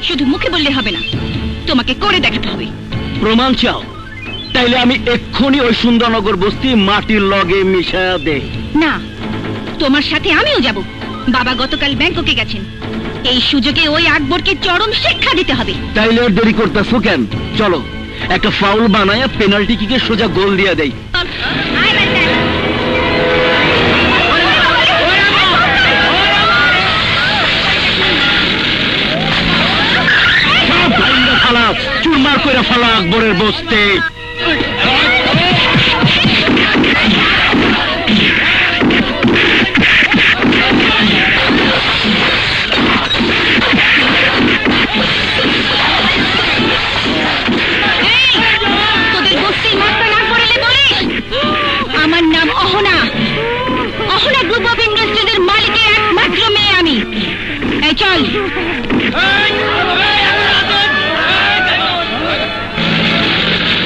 শুধু মুখে বললে হবে না, তোমাকে করে দেখাতে হবে। প্রমাণ চাও? তাইলে আমি এক্ষুনি ওই সুন্দরনগর বস্তি মাটির লগে মিশায়া দেই। না, তোমার সাথে আমিও যাব। বাবা গতকাল ব্যাংককে গেছেন, এই সুযোগে ওই আকবরকে চরম শিক্ষা দিতে হবে। তাইলে আর দেরি করতেছো কেন? চলো একটা ফাউল বানায়া পেনাল্টি কিকে সোজা গোল দিয়া দেই। চুরমার করে ফালা আকবরের বস্তি। তোদের বস্তির মাত্রা না করলে বলিস আমার নাম অহনা। অহনা গ্রুপ অফ ইন্ডাস্ট্রিজের মালিকের একমাত্র মেয়ে আমি। এই চল।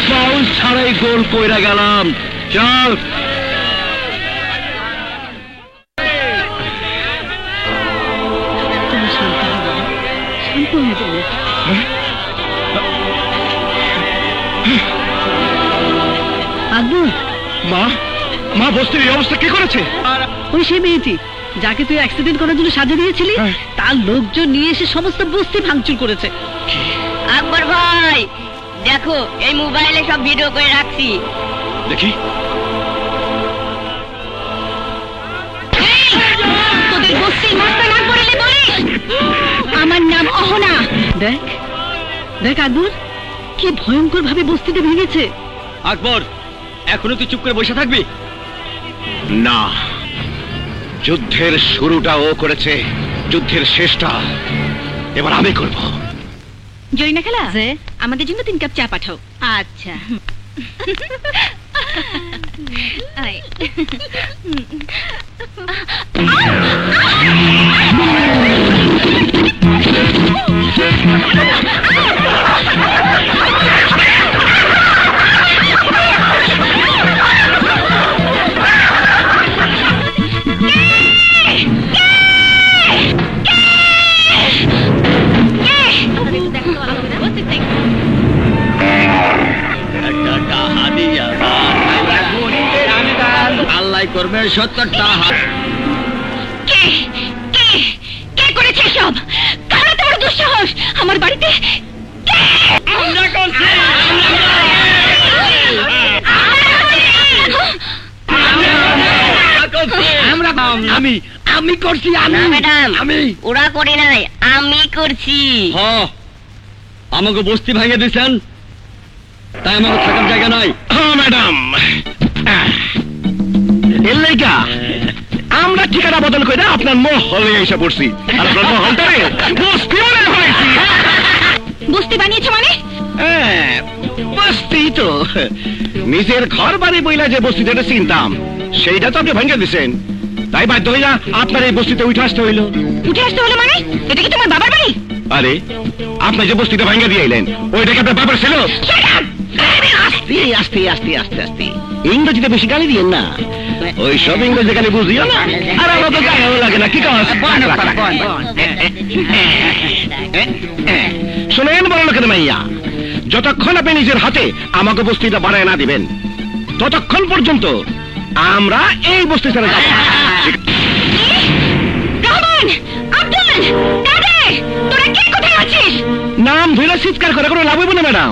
ফাউল ছাড়াই গোল কইরা গেলাম। চল। আকবর, মা, মা বস্তির এই অবস্থা কি করেছে? ওই সেই মেয়েটি যাকে তুই অ্যাক্সিডেন্ট করার জন্য সাজা দিয়েছিলি, তার লোকজন নিয়ে এসে সমস্ত বস্তি ভাঙচুর করেছে। আকবর ভাই দেখো, এই মোবাইলে সব ভিডিও করে রাখছি। দেখি। তোদের বস্তির মাত্রা না করলে বলিস আমার নাম অহনা। দেখ দেখ আকবর, কি ভয়ঙ্কর ভাবে বস্তিতে ভেঙেছে। আকবর, এখনো তুই চুপ করে বসে থাকবি? না, যুদ্ধের শুরুটা ও করেছে, যুদ্ধের শেষটা এবার আমি করব। জরিনা খেলা, আমাদের জন্য 3 কাপ চা পাঠাও। আচ্ছা। আল্লাহ করবে 70টা। কে করেছে সব? কারা তোমার দুঃসাহস আমার বাড়িতে? আমি আমি করছি। আমি ওরা করে নাই, আমি করছি। আমাকে বস্তি ভাঙে দিয়েছেন, তাই আমাকে থাকার জায়গা নাই। হ্যাঁ ম্যাডাম, এর লাইগা আমরা ঠিকানা বদল করে আপনার মহলে এসে পড়ছি। আর আপনার মহলটারে বস্তি বানিয়ে ফেলেছি। বস্তি বানিয়েছো মানে? বস্তি তো নিজের ঘর বাড়ি বইলা যে বস্তিটা চিনতাম, সেইটা তো আপনি ভেঙে দিচ্ছেন। তাই বাধ্য হইয়া আপনার এই বস্তিতে উঠে আসতে হইল। উঠে আসতে হলো মানে? এটা কি তোমার বাবার বাড়ি? আরে, আপনি যে বস্তিটা ভেঙে দিয়ে এলেন, ওইটা কি আপনার বাবার ছিল? আস্তে আস্তে আস্তে আস্তে আস্তে, ইংরেজিতে বেশি গালি দিয়েন না। ওই সব ইংরেজি গালি বুঝিও না, আর আমরা তো গায়েও লাগে না। কি কাজ? শোনেন বড় লোকের মাইয়া, যতক্ষণ আপনি নিজের হাতে আমাকে বস্তিটা বানায় না দিবেন, ততক্ষণ পর্যন্ত আমরা এই বস্তি ছেড়ে যাব। নাম ধরে চিৎকার করে কোনো লাভ হইব না ম্যাডাম।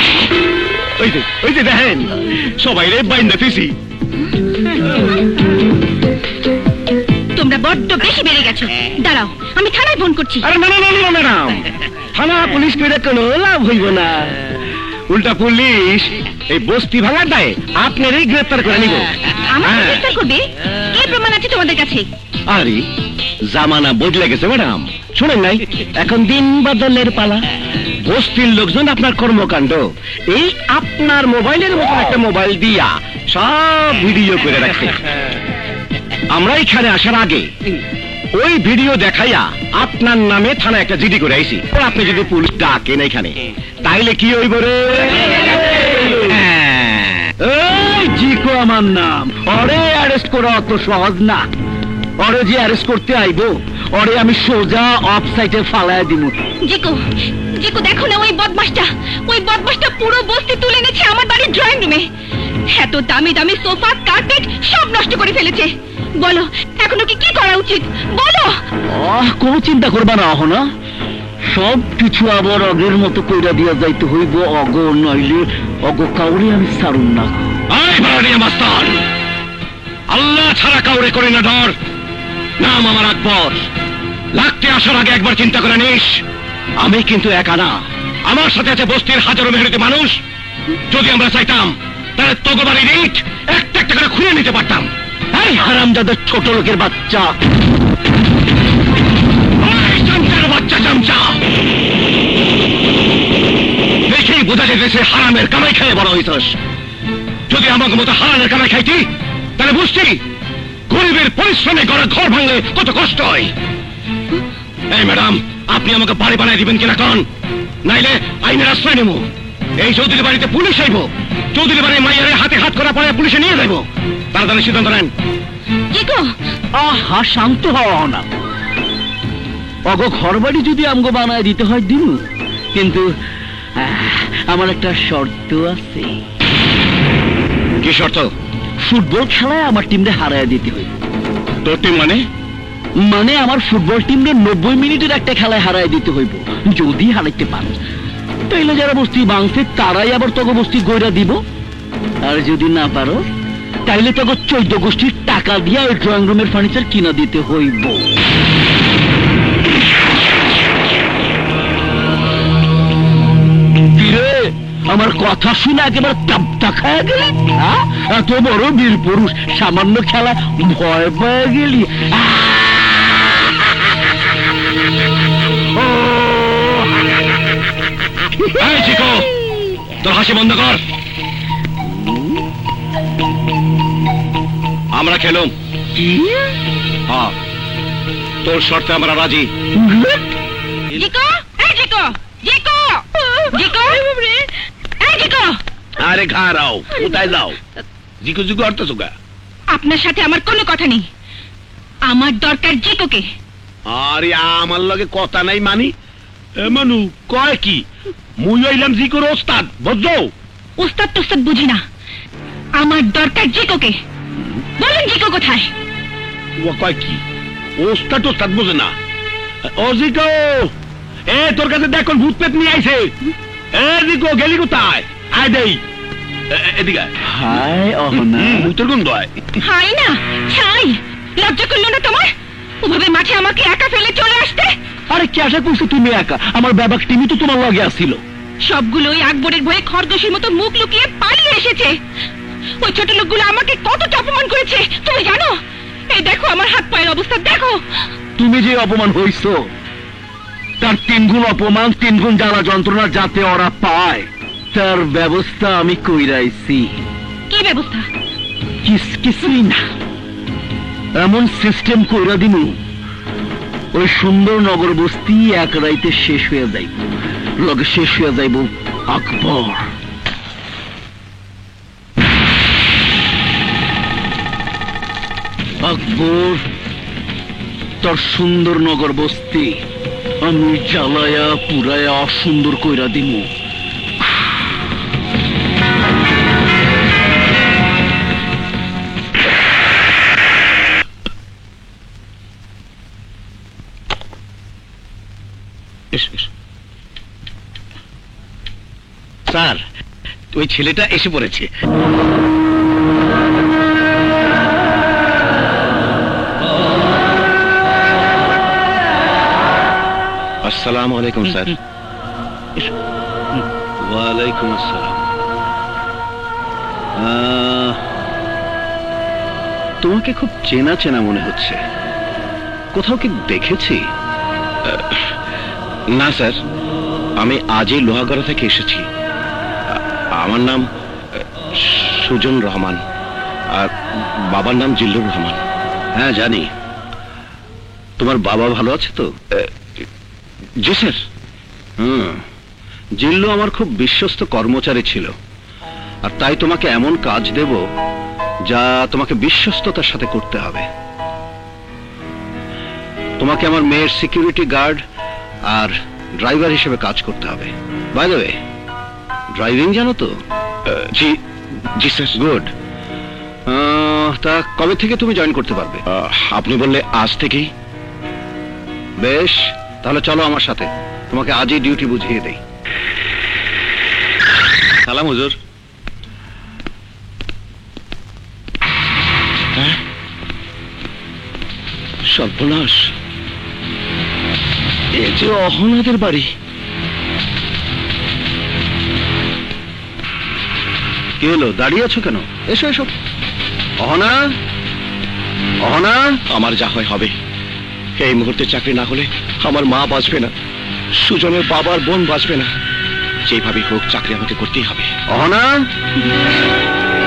ওই যে দেখেন, সবাই রে বাইন্দা ফিসি। তোমরা বড্ড বেশি বেড়ে গেছো। দাঁড়াও, আমি থানায় ফোন করছি। আরে না না না না ম্যাডাম, থানা পুলিশ করে কোনো লাভ হইব না। উল্টা পুলিশ এই বস্তি ভাঙার দায়ে আপনারই গ্রেফতার করে নিব। আমাকে গ্রেফতার করবে? কি প্রমাণ আছে তোমাদের কাছে? আরে জামানা বদলে গেছে ম্যাডাম, শুনেন নাই? এখন দিন বদলের পালা। বস্তির লোকজন আপনার কর্মকাণ্ড এই আপনার মোবাইলের মতন একটা মোবাইল দিয়া সব ভিডিও করে রাখছে। আমরা এখানে আসার আগে ওই ভিডিও দেখাইয়া আপনার নামে থানা একটা জিডি করে আইছি। আপনি যদি পুলিশ ডাকেন এখানে, তাইলে কি হইব রে? জিকো আমার নাম। ওরে অ্যারেস্ট করা অত সহজ না। ওরে যে অ্যারেস্ট করতে আইব, ওরে আমি সোজা অফ সাইটে ফালাইয়া দিব। জিকো, জিকো দেখো না, ওই বদমাসটা পুরো বস্তি তুলে এনেছে আমার বাড়ির ড্রয়িং রুমে। এত দামি দামি সোফা, কার্পেট সব নষ্ট করে ফেলেছে। বলো এখনো কি করা উচিত বলো। কোনো চিন্তা করবা না অহনা, সব কিছু আবার আগের মতো কইরা দিয়া যাইতে হইব। অগ নইলে অগ কাউরে আমি ছাড়ুম না। আল্লাহ ছাড়া কাউরে করে না ডর। নাম আমার আকবর। লাগতে আসার আগে একবার চিন্তা করে নিস। আমি কিন্তু একা না, আমার সাথে আছে বস্তির হাজারো মেহনতি মানুষ। যদি আমরা চাইতাম তাহলে তোকে বাড়ির ইট একটা একটা করে খুঁড়ে নিতে পারতাম। এই হারামজাদার ছোট লোকের বাচ্চা, বাচ্চা চামচা, দেখেই বোঝা যেতেছে হারামের কামাই খেয়ে বড় হইতস। যদি আমাকে মতো হারামের কামাই খাইতি তাহলে বুঝতি গরিবের পরিশ্রমে গড়া ঘর ভাঙলে কত কষ্ট হয়। এই ম্যাডাম, আপনি আমাকে বাড়ি বানাই দিবেন কিনা কন, নাইলে আইনের আশ্রয় নেব। এই চৌধুরী বাড়িতে পুলিশ আইব, চৌধুরী বাড়ির মাইয়ারে হাতে হাত করা পরে পুলিশে নিয়ে যাইব। তাড়াতাড়ি সিদ্ধান্ত নেন। জিকো আহা, শান্ত হও না। অগ ঘর বাড়ি যদি আমগো বানায় দিতে হয় দিনু, কিন্তু আমার একটা শর্ত আছে। কি শর্ত? ফুটবল খেলায় আমার টিমরে হারায় দিতে হইব। তোর টিম মানে আমার ফুটবল টিমরে 90 মিনিটের একটা খেলায় হারায় দিতে হইব। যদি হারাইতে পারো তাইলে যারা বস্তি ভাঙছে তারাই আবার তোকে বস্তি গইরা দিব। আর যদি না পারো তাইলে তোকে 14 গোষ্ঠীর টাকা দিয়া ওই ড্রয়িং রুমের ফার্নিচার কিনা দিতে হইব। আমার কথা শুনে একেবারে তাপটা খায় গেলি? এত বড় বীর পুরুষ, সামান্য খেলা ভয় পেয়ে গেলি? তোর হাসি বন্ধ কর। আমরা খেলুম। হ্যাঁ, তোর শর্তে আমরা রাজি। জিকো, এই জিকো, জিকো, জিকো, এই জিকো। আরে খারাও, কোথায় যাও? জিকো জিকো অর্থ সুগা। আপনার সাথে আমার কোনো কথা নেই। আমার দরকার জিকোকে। আরে আমার লগে কথা নাই মানি? মানু কয় কি? মুই হইলাম জিকোর ওস্তাদ, বুঝছো? ওস্তাদ তোস্তাদ বুঝি না, আমার দরকার জিকোকে। বলুন জিকো কোথায়? ও কয় কি? ওস্তাদ ওস্তাদ বুঝে না। ও জিকো, এ তোর কাছে দেখো ভূত পেট নিয়ে আইছে। এ জিকো, গেলি কোথায়? আয় দেই এদিকে। হাই অহনা, ভূতের গন্ধ হয়। হাই না ছাই, লজ্জা করলো না তোমার ওভাবে মাঠে আমাকে একা ফেলে চলে আসতে? আরে কি আশা করছো তুমি একা? আমার ব্যাবাক টিমি তো তোমার লগে আসছিল। সবগুলো ওই আকবরের ভয়ে খরগোশের মতো মুখ লুকিয়ে পালিয়ে এসেছে। ওই ছোট লোকগুলো আমাকে কতটা অপমান করেছে তুমি জানো? এই দেখো আমার হাত পায়ের অবস্থা দেখো। তুমি যে অপমান হইছো তার 3 গুণ অপমান, 3 গুণ জ্বালা যন্ত্রণা যাতে ওরা পায় তার ব্যবস্থা আমি কইরাইছি। কি ব্যবস্থা? কিছুই না, এমন সিস্টেম কইরা দিমু ওই সুন্দর নগর বস্তি এক রাইতে শেষ হয়ে যাইব। লগে শেষ হয়ে যাইব আকবর। আকবর তোর সুন্দর নগর বস্তি আমি জ্বালায়া পুরায়া অসুন্দর কইরা দিমু। স্যার, ওই ছেলেটা এসে পড়েছে। আসসালামু আলাইকুম স্যার। ওয়ালাইকুম আসসালাম। তোমাকে খুব চেনা চেনা মনে হচ্ছে, কোথাও কি দেখেছি? না স্যার, আমি আজই লোহাগড়া থেকে এসেছি। আমার নাম সুজন রহমান, আর বাবার নাম জিল্লুর রহমান। হ্যাঁ জানি। তোমার বাবা ভালো আছে তো? জি স্যার। জিল্লু আমার খুব বিশ্বস্ত কর্মচারী ছিল, আর তাই তোমাকে এমন কাজ দেব যা তোমাকে বিশ্বস্ততার সাথে করতে হবে। তোমাকে আমার মেয়ের সিকিউরিটি গার্ড আর ড্রাইভার হিসেবে কাজ করতে হবে। বাই দ্য ওয়ে, ড্রাইভিং জানো তো? জি জি স্যার। গুড। তা কবে থেকে তুমি জয়েন করতে পারবে? আপনি বললে আজ থেকেই। বেশ, তাহলে চলো আমার সাথে, তোমাকে আজই ডিউটি বুঝিয়ে দেই। সালাম হুজুর। সর্বনাশ, এ যে অহনাদের বাড়ি। কি হলো, দাঁড়িয়ে আছো কেন? এসো এসো। অহনা, অহনা। আমার যা হয় হবে। এই মুহূর্তে চাকরি না হলে আমার মা বাঁচবে না, সুজনের বাবার বোন বাঁচবে না। যেভাবে হোক চাকরি আমাকে করতেই হবে। অহনা,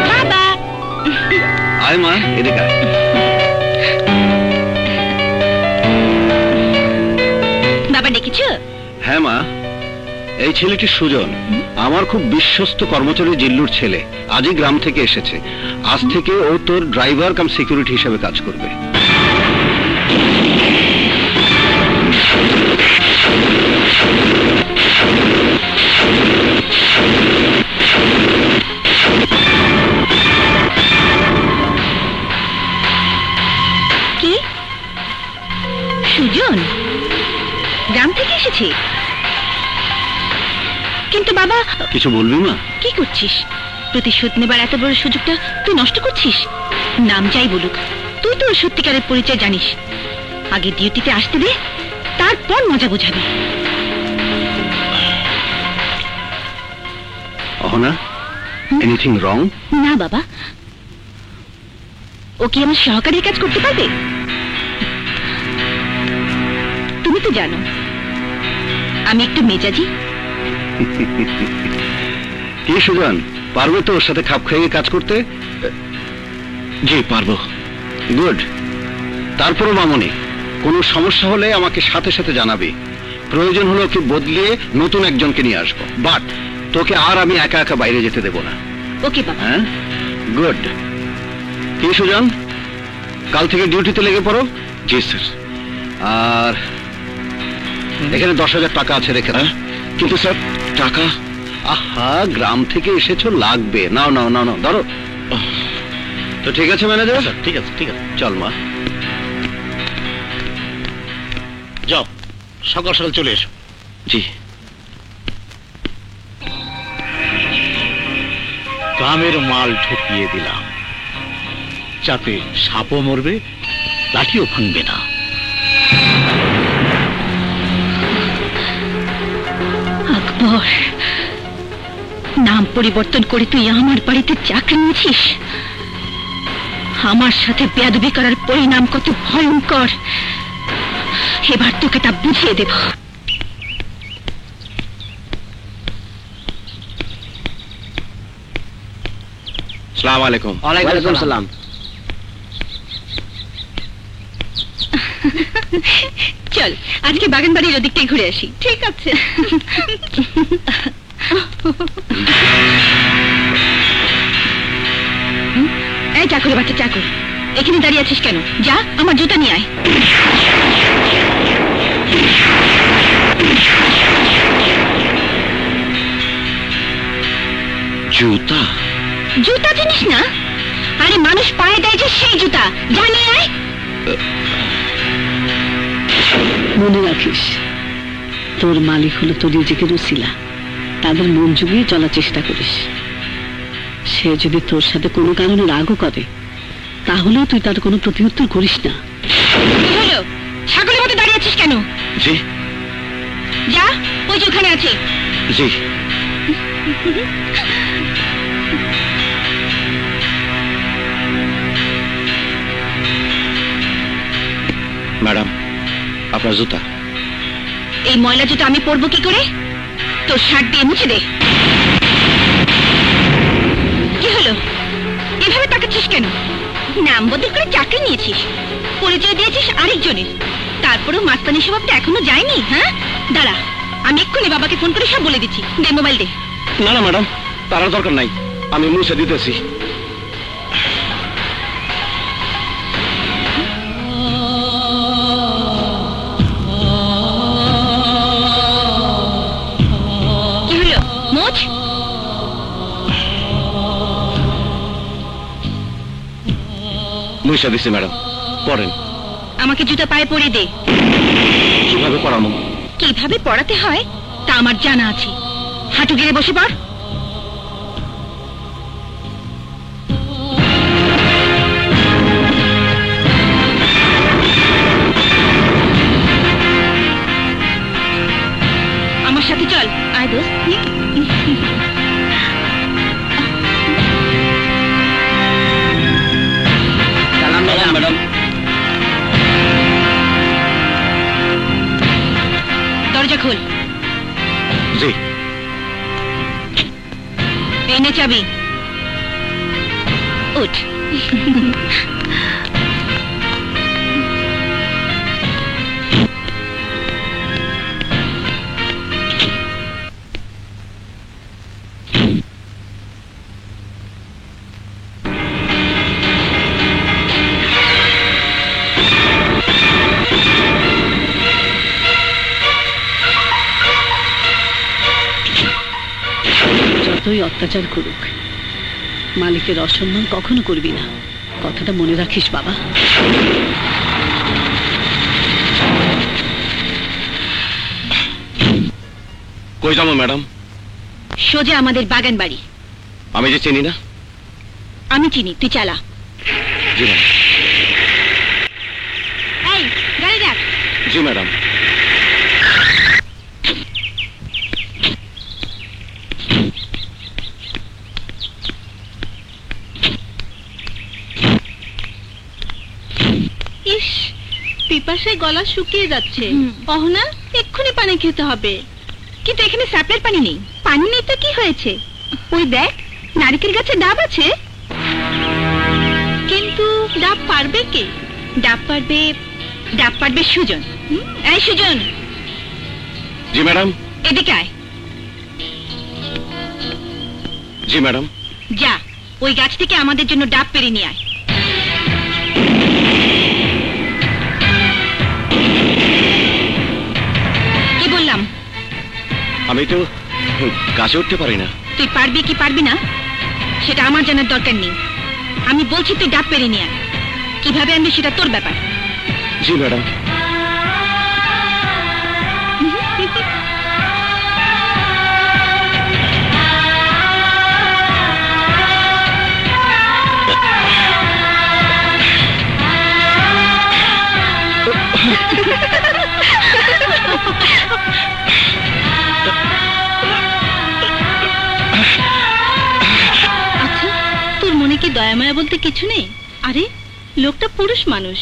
বাবা, আয় মা, এদিকে আয়। বাবা ডেকেছো? হ্যাঁ মা, এই ছেলেটি সুজন, আমার খুব বিশ্বস্ত কর্মচারী জিল্লুর ছেলে। আজই গ্রাম থেকে এসেছে। আজ থেকে ও তোর ড্রাইভার কাম সিকিউরিটি হিসেবে কাজ করবে। কি সুজন গ্রাম থেকে এসেছে? কিন্তু বাবা, কিছু বলবি মা? কি করছিস? প্রতিশোধ নেবার এত বড় সুযোগটা তুই নষ্ট করছিস। নাম যাই বলুক, তুই তো ওর সত্যিকারের পরিচয় জানিস। আগে ডিউটিতে আসতে দে, তারপর মজা বোঝাবি। Ahana, anything wrong? না বাবা, ও কি আমার সহকারীর কাজ করতে পারবে? তুমি তো জানো আমি একটু মেজাজি। কি সুজন, পারবে তো ওর সাথে খাপ খাইয়ে কাজ করতে? জি পারবো। গুড। তারপরও মামনি, কোনো সমস্যা হলে আমাকে সাথে সাথে জানাবি। প্রয়োজন হলো কি বদলিয়ে নতুন একজনকে নিয়ে আসবো, বাট তোকে আর আমি একা একা বাইরে যেতে দেব না। ওকে বাবা। হ্যাঁ, গুড। কি সুজন, কাল থেকে ডিউটিতে লেগে পড়ো। জি স্যার। আর এখানে 10,000 টাকা আছে, রেখে দাও। কিন্তু স্যার টাকা। আহা, গ্রাম থেকে এসেছো, লাগবে। নাও নাও নাও নাও, ধরো। তো ঠিক আছে ম্যানেজার? ঠিক আছে ঠিক আছে। চল মা। যাও, সকাল সকাল চলে এসো। জি। গ্রামের মাল ঢুকিয়ে দিলাম, যাতে সাপও মরবে, লাঠিও ভাঙবে না। আকবর, নাম পরিবর্তন করে তুই আমার বাড়িতে চাকরি নিয়েছিস। আমার সাথে বেয়াদবি করার পরিণাম কত ভয়ঙ্কর, এবার তোকে তা বুঝিয়ে দেব। আসসালামু আলাইকুম। ওয়ালাইকুম সালাম। চল আজকে বাগান বাড়ির ওদিকটাই ঘুরে আসি। ঠিক আছে। এই চাকরি বাচ্চা চাকর, এখানে দাঁড়িয়ে আছিস কেন? যা আমার জুতা নিয়ে আয়। জুতা? জুতা চিনিস না? আরে মানুষ পায়ে দেয় যে সেই জুতা, যা নিয়ে আয়। মনে রাখিস, তোর মালিক হলো তোর নিজেকে রুসিলা। তাদের মন জুগিয়ে চলার চেষ্টা করিস। সে যদি তোর সাথে কোনো কারণে রাগও করে, তাহলেও তুই তার কোনো প্রতিউত্তর করিস না। কি হলো, ছাগলের মতো দাঁড়িয়ে আছিস কেন? জি যা, ওই যে ওখানে আছে। জি। ম্যাডাম, আপনার জুতা। এই ময়লা জুতো আমি পরবো কি করে? তোর শার্ট দিয়ে মুছে দে। কি হলো, এভাবে তাকাচ্ছিস কেন? নাম বদল করে চাকরি নিয়েছিস, পরিচয় দিয়েছিস আরেকজনের, তারপরেও মাস্তানি স্বভাবটা এখনো যায়নি। হ্যাঁ, দাঁড়া, আমি এক্ষুনি বাবাকে ফোন করে সব বলে দিচ্ছি। দে মোবাইল দে। না না ম্যাডাম, তার দরকার নাই, আমি মুছে দিতেছি। মুইসা দিছি ম্যাডাম, পড়েন। আমাকে জুতা পায়ে পরিয়ে দে। কিভাবে পড়ামো? কিভাবে পড়াতে হয় তা আমার জানা আছে। হাঁটু গেড়ে বসে পড়। আমার সাথে চল। আয় দোস্ত। ম্যাডাম, দরজা খোল। জি। এই নে চাবি। উঠ। যতই অত্যাচার করুক, মালিকের অসম্মান কখনো করবি না, কথাটা মনে রাখিস বাবা। কই যাবো ম্যাডাম? সোজা আমাদের বাগান বাড়ি। আমি যে চিনি না। আমি চিনি, তুই চালা। জি ম্যাডাম। এই গাড়ি রাখ। জি ম্যাডাম। ইস, পিপাসায় গলা শুকিয়ে যাচ্ছে। অহনা, এক্ষুনি পানি খেতে হবে। কিন্তু এখানে সাপ্লাইয়ের পানি নেই। পানি নেই তো কি হয়েছে? ওই দেখ, নারকেল গাছে ডাব আছে। কিন্তু ডাব পারবে কে? ডাব পারবে সুজন। এই সুজন, জি ম্যাডাম। এদিকে আয়। জি ম্যাডাম। যা, ওই গাছ থেকে আমাদের জন্য ডাব পেরে নিয়ে আয়। কি বললাম? আমি তো গাছে উঠতে পারি না। তুই পারবি কি পারবি না সেটা আমার জানার দরকার নেই। আমি বলছি তুই ডাব পেরে নিয়ে আয়। কিভাবে আনবি সেটা তোর ব্যাপার। জি ম্যাডাম। আচ্ছা, তোর মনে কি দয়া মায়া বলতে কিছু নেই? আরে, লোকটা পুরুষ মানুষ,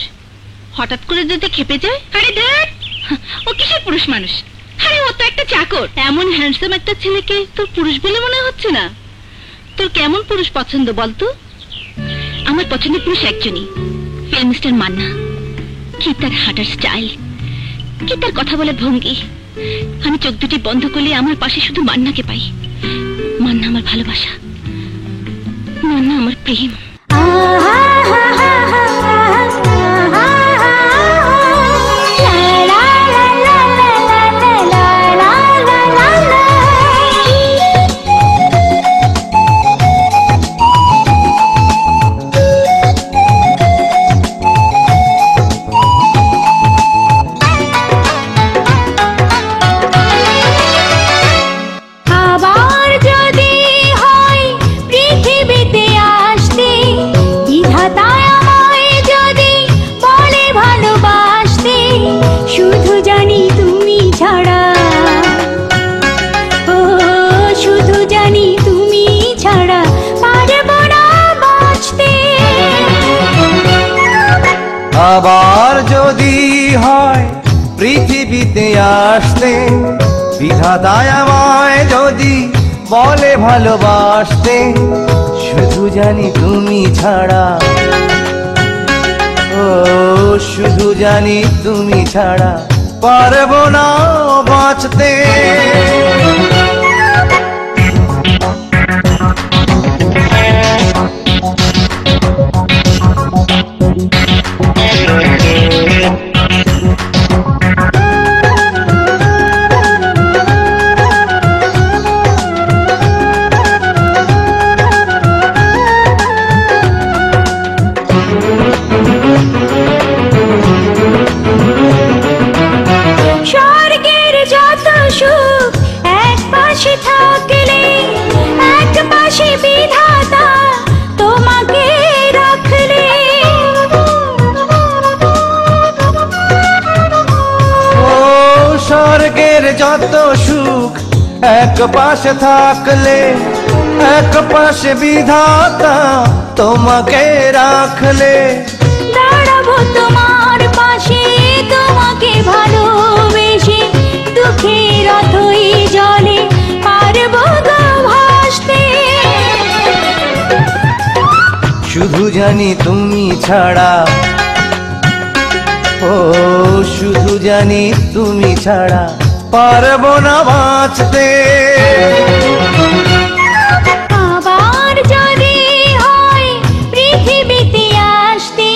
হঠাৎ করে যদি খেপে যায়। আরে দেখ, ও কিসের পুরুষ মানুষ? আরে ও তো একটা চাকর। এমন হ্যান্ডসাম একটা ছেলেকে তোর পুরুষ বলে মনে হচ্ছে না। তোর কেমন পুরুষ পছন্দ বলতো? আমার পছন্দের পুরুষ একজনই, ফিল্ম স্টার মান্না। কি তার হাঁটার স্টাইল, কি তার কথা বলার ভঙ্গি। আমি চোখ দুটি বন্ধ করলে আমার পাশে শুধু মান্নাকে পাই। মান্না আমার ভালোবাসা, মান্না আমার প্রেম। আবার যদি হয় পৃথিবীতে আসতে, বিধাতায় আমায় যদি বলে ভালোবাসতে, শুধু জানি তুমি ছাড়া, ও শুধু জানি তুমি ছাড়া পারবো না বাঁচতে। যত সুখ এক পাশে থাকলে, এক পাশে বিধাতা তোমাকে রাখলে। দাঁড়াবো তোমার পাশে, তোমাকে ভালোবেসে, দুঃখের অথই জলে পারবো গো ভাসতে। শুধু জানি তুমি ছাড়া, ও শুধু জানি তুমি ছাড়া পারবো না বাঁচতে। আবার যদি হয় পৃথিবীতে আসতে,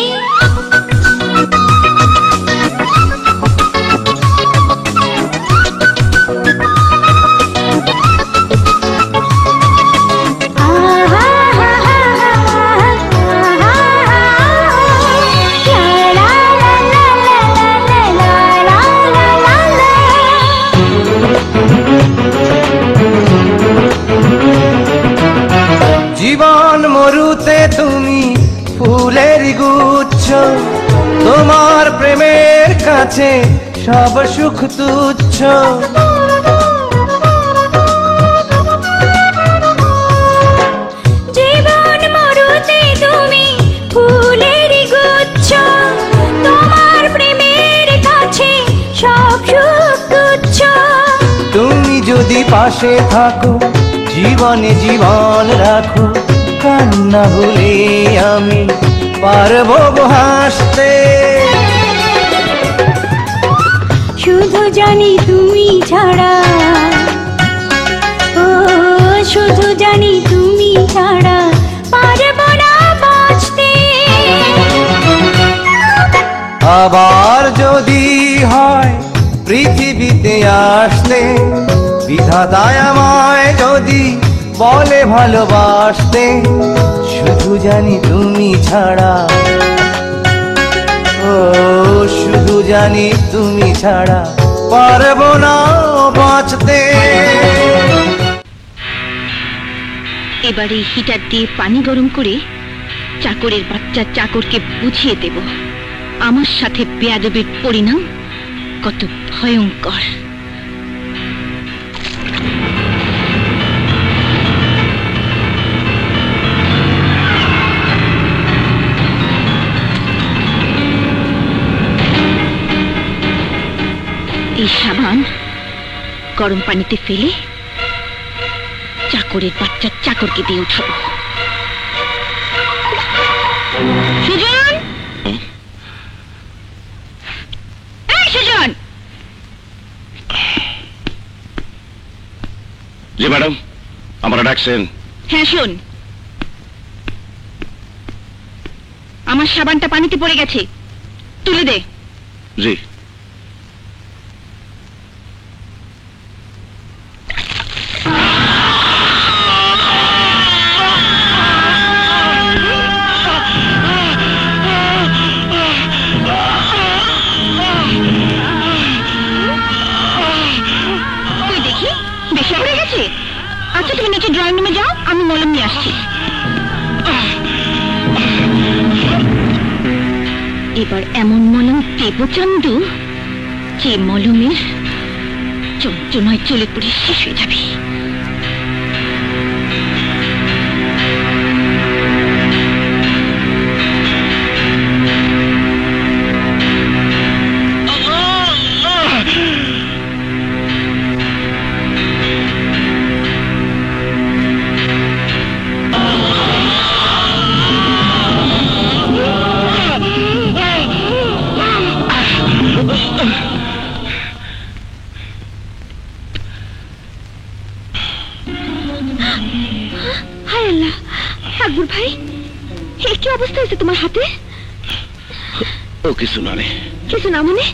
জীবন মরুতে তুমি ফুলের গুচ্ছ, তোমার প্রেমের কাছে সব সুখ তুচ্ছ। জীবন মরুতে তুমি ফুলের গুচ্ছ, তোমার প্রেমের কাছে সব সুখ তুচ্ছ। তুমি যদি পাশে থাকো, জীবনে জীবন রাখো, কান্না হলে আমি পারবো হাসতে। শুধু জানি তুমি ছাড়া, ও শুধু জানি তুমি ছাড়া পারবো না বাঁচতে। আবার যদি হয় পৃথিবীতে আসতে, বিধাতায় আমায় যদি বলে ভালোবাসতে। শুধু জানি তুমি ছাড়া, ও শুধু জানি তুমি ছাড়া পারবো না বাঁচতে। এবারে হিটার দিয়ে পানি গরম করে চাকরের বাচ্চা চাকরকে বুঝিয়ে দেব আমার সাথে বেয়াদবির পরিণাম কত ভয়ঙ্কর। এই সাবান গরম পানিতে ফেলে চাকরের বাচ্চা চাকরকে দিয়ে উঠাবো। সুজন, এই সুজন। জি ম্যাডাম, আমরা ডাকছেন? হ্যাঁ শোন, আমার সাবানটা পানিতে পড়ে গেছে, তুলে দে। জি। আচ্ছা তুমি নিচে ড্রয়িং রুমে যাও, আমি মলম নিয়ে আসছি। এবার এমন মলম দেব চান্দু যে মলমের যন্ত্রণায় চলে পড়ে শেষ হয়ে যাবে। আকবর ভাই, এ কি অবস্থা হয়েছে তোমার হাতে? ও কিছু না রে। কিছু না মানে?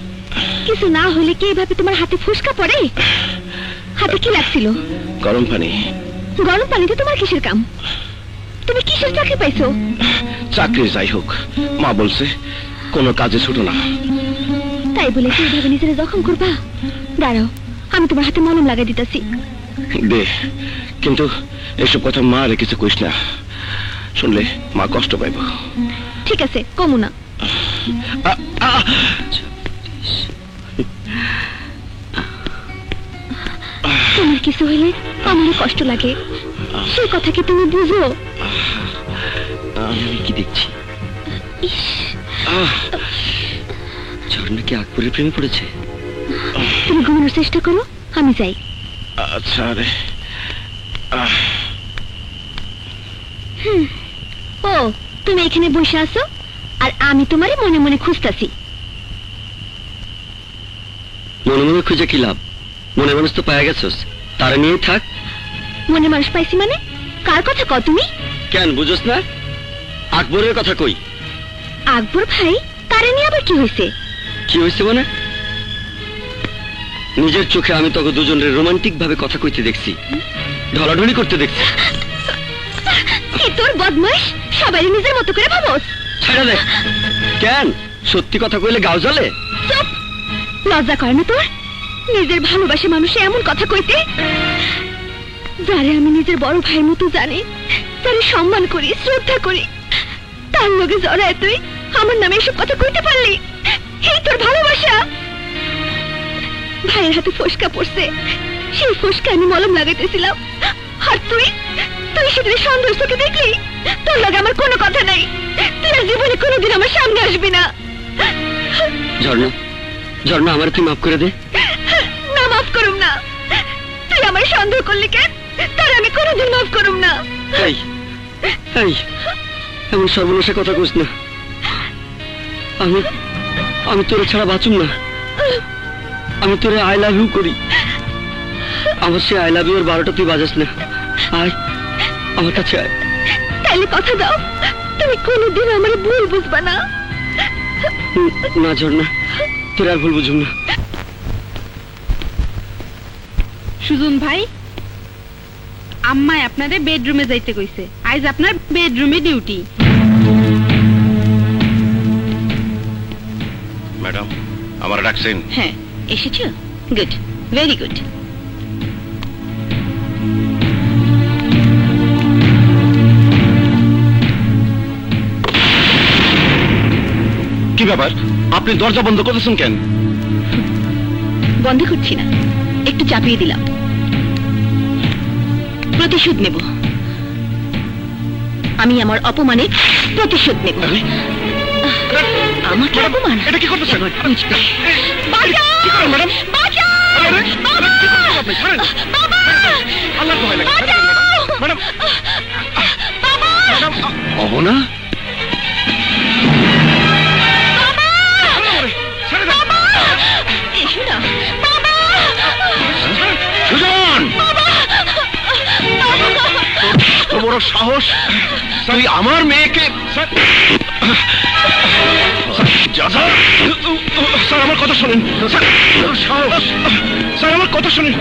কিছু না হলে কি এভাবে তোমার হাতে ফুসকা পড়ে? হাতে কি লাগছিল? গরম পানি। গরম পানিতে তোমার কিসের কাম? তুমি কিসের চাকরি পাইছো? চাকরি যাই হোক, মা বলছে কোনো কাজে ছোট না। তাই বলে কি এইভাবে নিজেরা জখম করবা? দাঁড়াও, আমি তোমার হাতে মলম লাগাই দিতেছি। দে, কিন্তু এসব কথা মা রে কিছু কইস না, শুনলে মা কষ্ট পাইব। ঠিক আছে, কমু না। কিছু হইলে আমার কষ্ট লাগে, সে কথা কি তুমি বুঝো? আমি কি দেখছি? ঝর্ণা কি আকবরের প্রেমে পড়েছে? তুমি ঘুমানোর চেষ্টা করো, আমি যাই। আচ্ছা রে। ও তুমি এখানে বসে আছো আর আমি তোমারে মনে মনে খুঁজতাছি। মনে মনে খুঁজে কি লাভ? মনে মানুষ তো পাওয়া গেছস, তারা নিয়ে থাক। মনে মানুষ পাইছি মানে? কার কথা কও তুমি? কেন বুঝোস না? আকবরের কথা কই। আকবর ভাই? তারে নিয়ে আবার কি হয়েছে? কি হয়েছে মানে? নিজের চোখে আমি তোকে দুজনের রোমান্টিক ভাবে কথা কইতে দেখছি, ঢলাঢলি করতে দেখছি। এ তোর বদমাশ, সবাই নিজের মতো করে ভাবোস। ছাড়া দে। কেন সত্যি কথা কইলে গাও জ্বলে? চুপ! লজ্জা করে না তোর নিজের ভালোবাসা মানুষে এমন কথা কইতে? যারে আমি নিজের বড় ভাইয়ের মতো জানি, যারে সম্মান করি, শ্রদ্ধা করি, তার লগে জড়ায় তুই আমার নামে এসব কথা কইতে পারলি? এই তোর ভালোবাসা? ভাইয়ের হাতে ফোসকা পড়ছে, সেই ফোসকা আমি মলম লাগাইতেছিলাম, আর তুই সেদিন সন্দেহ চোখে দেখলি? তোর লগে আমার কোনো কথা নাই, তুই আর জীবনে কোনোদিন আমার সামনে আসবি না। ঝর্ণা, ঝর্ণা আমার তুই মাফ করে দে। না, মাফ করুম না। তুই আমার সন্দেহ করলি কেন? তার আমি কোনোদিন মাফ করুম না। এই এই এমন সর্বনাশা কথা কইস না। আমি আমি তোরে ছাড়া বাঁচুম না। আমি তোরে আই লাভ ইউ করি। আমার সে আই লাভ ইউ এর 12টা তুই বাজাস না। আয় আমার কাছে আয়। তাইলে কথা দাও তুমি কোনোদিন আমার ভুল বুঝবা না। না ঝর্ণা, তোর আর ভুল বুঝুম না। সুজন ভাই, আম্মায় আপনাদের বেডরুমে যাইতে কইছে। আজ আপনার বেডরুমে ডিউটি। ম্যাডাম, আমার ডাকছেন? হ্যাঁ, এসেছো? Good, very good. কি ব্যাপার, আপনি দরজা বন্ধ করেছেন কেন? বন্ধ করছি না, একটু চাপিয়ে দিলাম। প্রতিশোধ নেব, আমি আমার অপমানের প্রতিশোধ নেব। আমাকে অপমান? এটা কি করতেছেন? ম্যাডাম, আল্লাহর ভয় লাগে ম্যাডাম। ম্যাডাম, অহনা এসো না। সুজন, তোর বড় সাহস, তুই আমার মেয়েকে। স্যার আমার কথা শোনেন। সাহস স্যার, আমার কথা শোনেন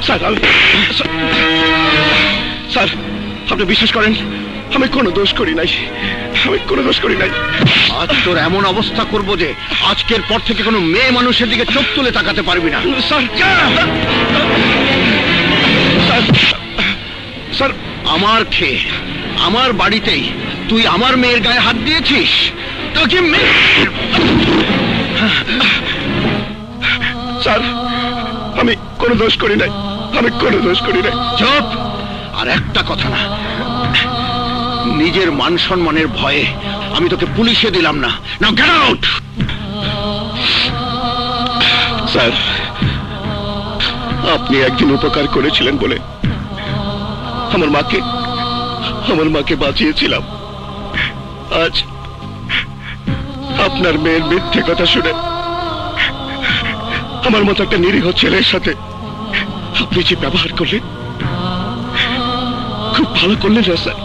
স্যার। স্যার আপনি বিশ্বাস করেন আমি কোনো দোষ করি নাই, আমি কোনো দোষ করি নাই। আজ তোর এমন অবস্থা করব যে আজকের পর থেকে কোনো মেয়ে মানুষের দিকে চোখ তুলে তাকাতে পারবি না। স্যার স্যার, আমার খেয়ে আমার বাড়িতেই তুই আমার মেয়ের গায়ে হাত দিয়েছিস? তোকে স্যার আমি কোনো দোষ করি নাই, আমি কোনো দোষ করি নাই। চুপ! আর একটা কথা না, নিজের মান সম্মানের ভয়ে আমি তোকে পুলিশে দিলাম না। নাও গেট আউট। স্যার আপনি একদিন উপকার করেছিলেন বলে আমার মাকে বাঁচিয়েছিলাম। আজ আপনার মেয়ের মিথ্যে কথা শুনে আমার মতো একটা নিরীহ ছেলের সাথে আপনি যে ব্যবহার করলেন, খুব ভালো করলেন না স্যার।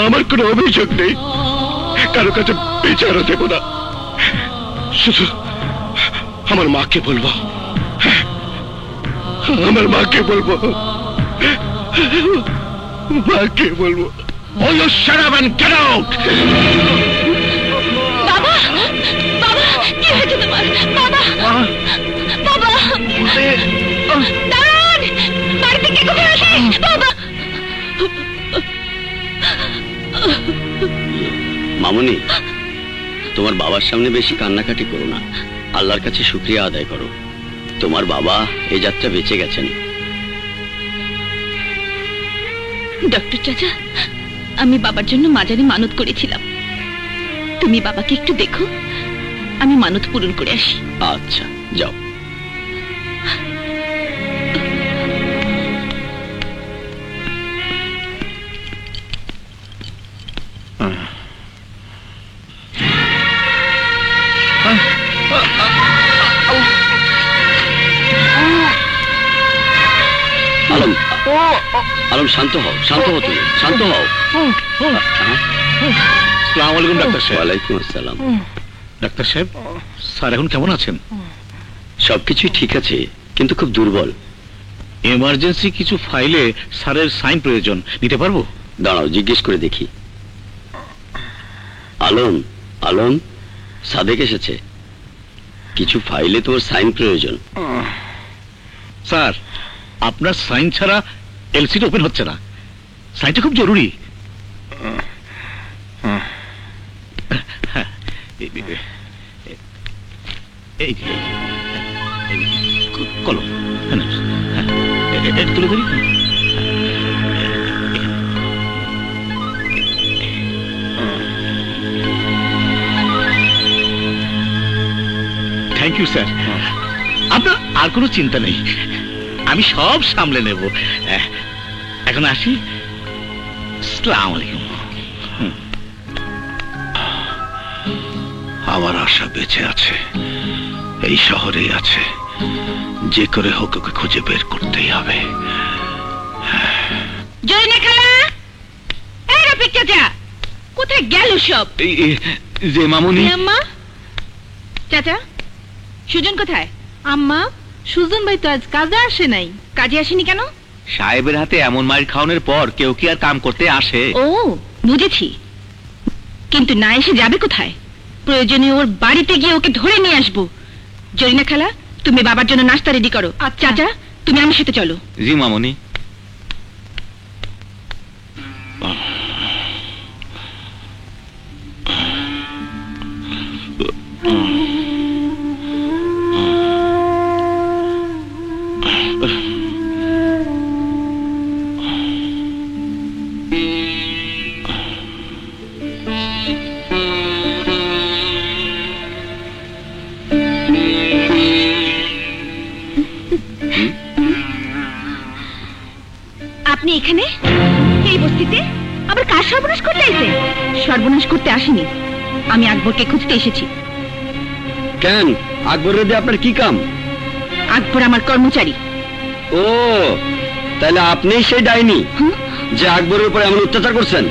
আমার কোনো অভিযোগ নেই, কারো কাছে বিচারও দেব না, শুধু আমার মাকে বলবো, আমার মাকে বলবো, মাকে বলবো। Oh, you shut up and get out! বাবা, বাবা, কি হয়েছে তোমার? বাবা, বাবা, দাঁড়ান! বাড়িতে কে কোথায় আছে? বাবা! মামুনি, তোমার বাবার সামনে বেশি কান্নাকাটি করো না, আল্লাহর কাছে শুকরিয়া আদায় করো। তোমার বাবা এই যাত্রা বেঁচে গেছেন। ডক্টর চাচা, আমি বাবার জন্য মাজারে মানত করেছিলাম। তুমি বাবাকে একটু দেখো, আমি মানত পূরণ করে আসি। আচ্ছা, যাও। আলম, আলম শান্ত হও, শান্ত হও, তুমি শান্ত হও। আসসালামু আলাইকুম ডাক্তার সাহেব। ওয়ালাইকুম আসসালাম। ডাক্তার সাহেব, স্যার এখন কেমন আছেন? সবকিছুই ঠিক আছে, কিন্তু খুব দুর্বল। এমার্জেন্সি কিছু ফাইলে স্যারের সাইন প্রয়োজন, নিতে পারবো? দাঁড়াও, জিজ্ঞেস করে দেখি। আলম, আলম, সাদেক এসেছে। কিছু ফাইলে তোমার সাইন প্রয়োজন। স্যার, আপনার সাইন ছাড়া এলসিটা ওপেন হচ্ছে না। সাইনটা খুব জরুরি। কলম তুলে ধরি। Thank you sir. আপনার আর কোনো চিন্তা নেই, আমি সব সামলে নেব। এখন আসি। আসসালামু আলাইকুম। আমার আশা বেঁচে আছে, এই শহরেই আছে। যে করে হোক ওকে খুঁজে বের করতেই হবে। জরিনা খালা, এই রফিক চাচা, কোথায় গেল সব? যে মামুনি। আম্মা, চাচা, সুজন কোথায়? আম্মা, সুজন ভাই তো আজ কাজে আসে নাই। কাজে আসেনি কেন? সাহেবের হাতে এমন মার খাওয়ানোর পর কেউ কি আর কাম করতে আসে? ও, বুঝেছি। কিন্তু না এসে যাবে কোথায়? প্রয়োজনে ওর বাড়িতে গিয়ে ওকে ধরে নিয়ে আসবো। জরিনা খালা, তুমি বাবার জন্য নাস্তা রেডি করো। চাচা, তুমি আমার সাথে চলো। জি মামুনি। আপনি এখানে এই বস্তিতে আবার কার সর্বনাশ করতে এসেছেন? সর্বনাশ করতে আসেনি, আমি আকবরকে খুঁজতে এসেছি। কেন, আকবরের দিয়ে আপনার কি কাম? আকবর আমার কর্মচারী। ও, তাহলে আপনি সেই ডাইনি যে আকবরের উপর এমন অত্যাচার করছেন?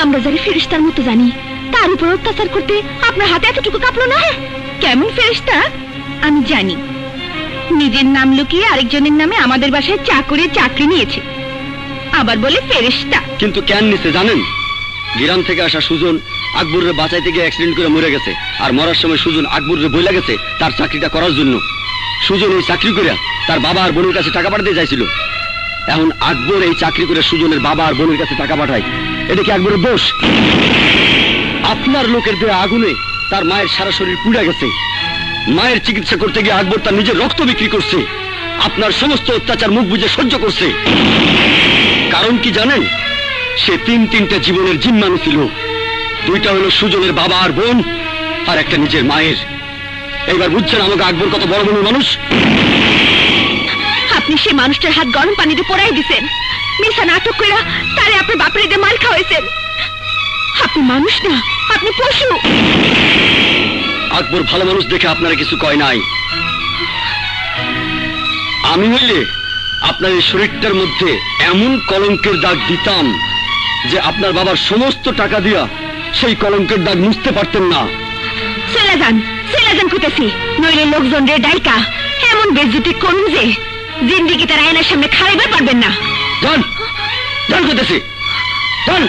আমরা যারা ফেরেশতার মতো জানি, তার উপর অত্যাচার করতে আপনার হাতে এতটুকু কাঁপলো না? কেমন ফেরেশতা আমি জানি। নিজের নাম লুকিয়ে আরেকজনের নামে আমাদের বাসায় চাকরি নিয়েছে, আবার বলে ফেরেশতা। কিন্তু কেন নিছে জানেন? গ্রাম থেকে আসা সুজন আকবরের বাঁচাইতে গিয়ে অ্যাক্সিডেন্ট করে মরে গেছে, আর মরার সময় সুজন আকবরের বইলা গেছে তার চাকরিটা করার জন্য। সুজন এই চাকরি করে তার বাবা আর বোনের কাছে টাকা পাঠাতে চাইছিল। এখন আকবর এই চাকরি করে সুজনের বাবা আর বোনের কাছে টাকা পাঠায়, এটা কি আকবরের দোষ? আপনার লোকের দেয়া আগুনে তার মায়ের সারা শরীর পুড়ে গেছে। মায়ের চিকিৎসা করতে গিয়ে আকবর তার নিজের রক্ত বিক্রি করছে। আপনার সমস্ত অত্যাচার মুখ বুঝে সহ্য করছে। কারণ কি জানেন? সে তিনটা জীবনের জিম্মানো ছিল। দুইটা হলো সুজনের বাবা আর বোন, আর একটা নিজের মায়ের। এইবার বুঝছেন আমাকে আকবর কত বড় মনের মানুষ? আপনি সেই মানুষটার হাত গরম পানিতে পোড়াই দিছেন, মিশা নাটক করে তারে আপনার বাপের দিয়ে মার খাওয়াইছেন। আপনি মানুষ না, আপনি পশু। আকবর ভালো মানুষ দেখে আপনারা কিছু কয় নাই। আমি হইলে আপনার এই শরীরটার মধ্যে এমন কলঙ্কের দাগ দিতাম যে আপনার বাবার সমস্ত টাকা দিয়া সেই কলঙ্কের দাগ মুছতে পারতেন না। চলে যান খুঁজেছি, নইলে লোকজন রে ডাইকা এমন বেজ্জতি করুন যে জিন্দিগি তার আয়নার সামনে খাড়াইবার পারবেন না। যান, যান খুঁজেছি, যান।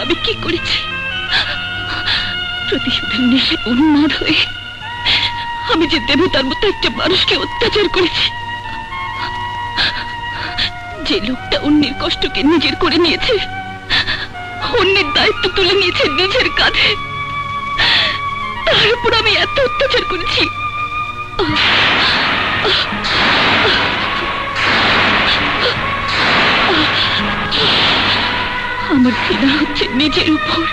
আমি কি করেছি? প্রতিশোধের নেশায় উন্মাদ হয়ে আমি যে দেবতার মতো একটা মানুষকে অত্যাচার করেছি। যে লোকটা অন্যের কষ্টকে নিজের করে নিয়েছে, অন্যের দায়িত্ব তুলে নিয়েছে নিজের কাঁধে, তার উপর আমি এত অত্যাচার করেছি। আমার ঘৃণা হচ্ছে নিজের উপর।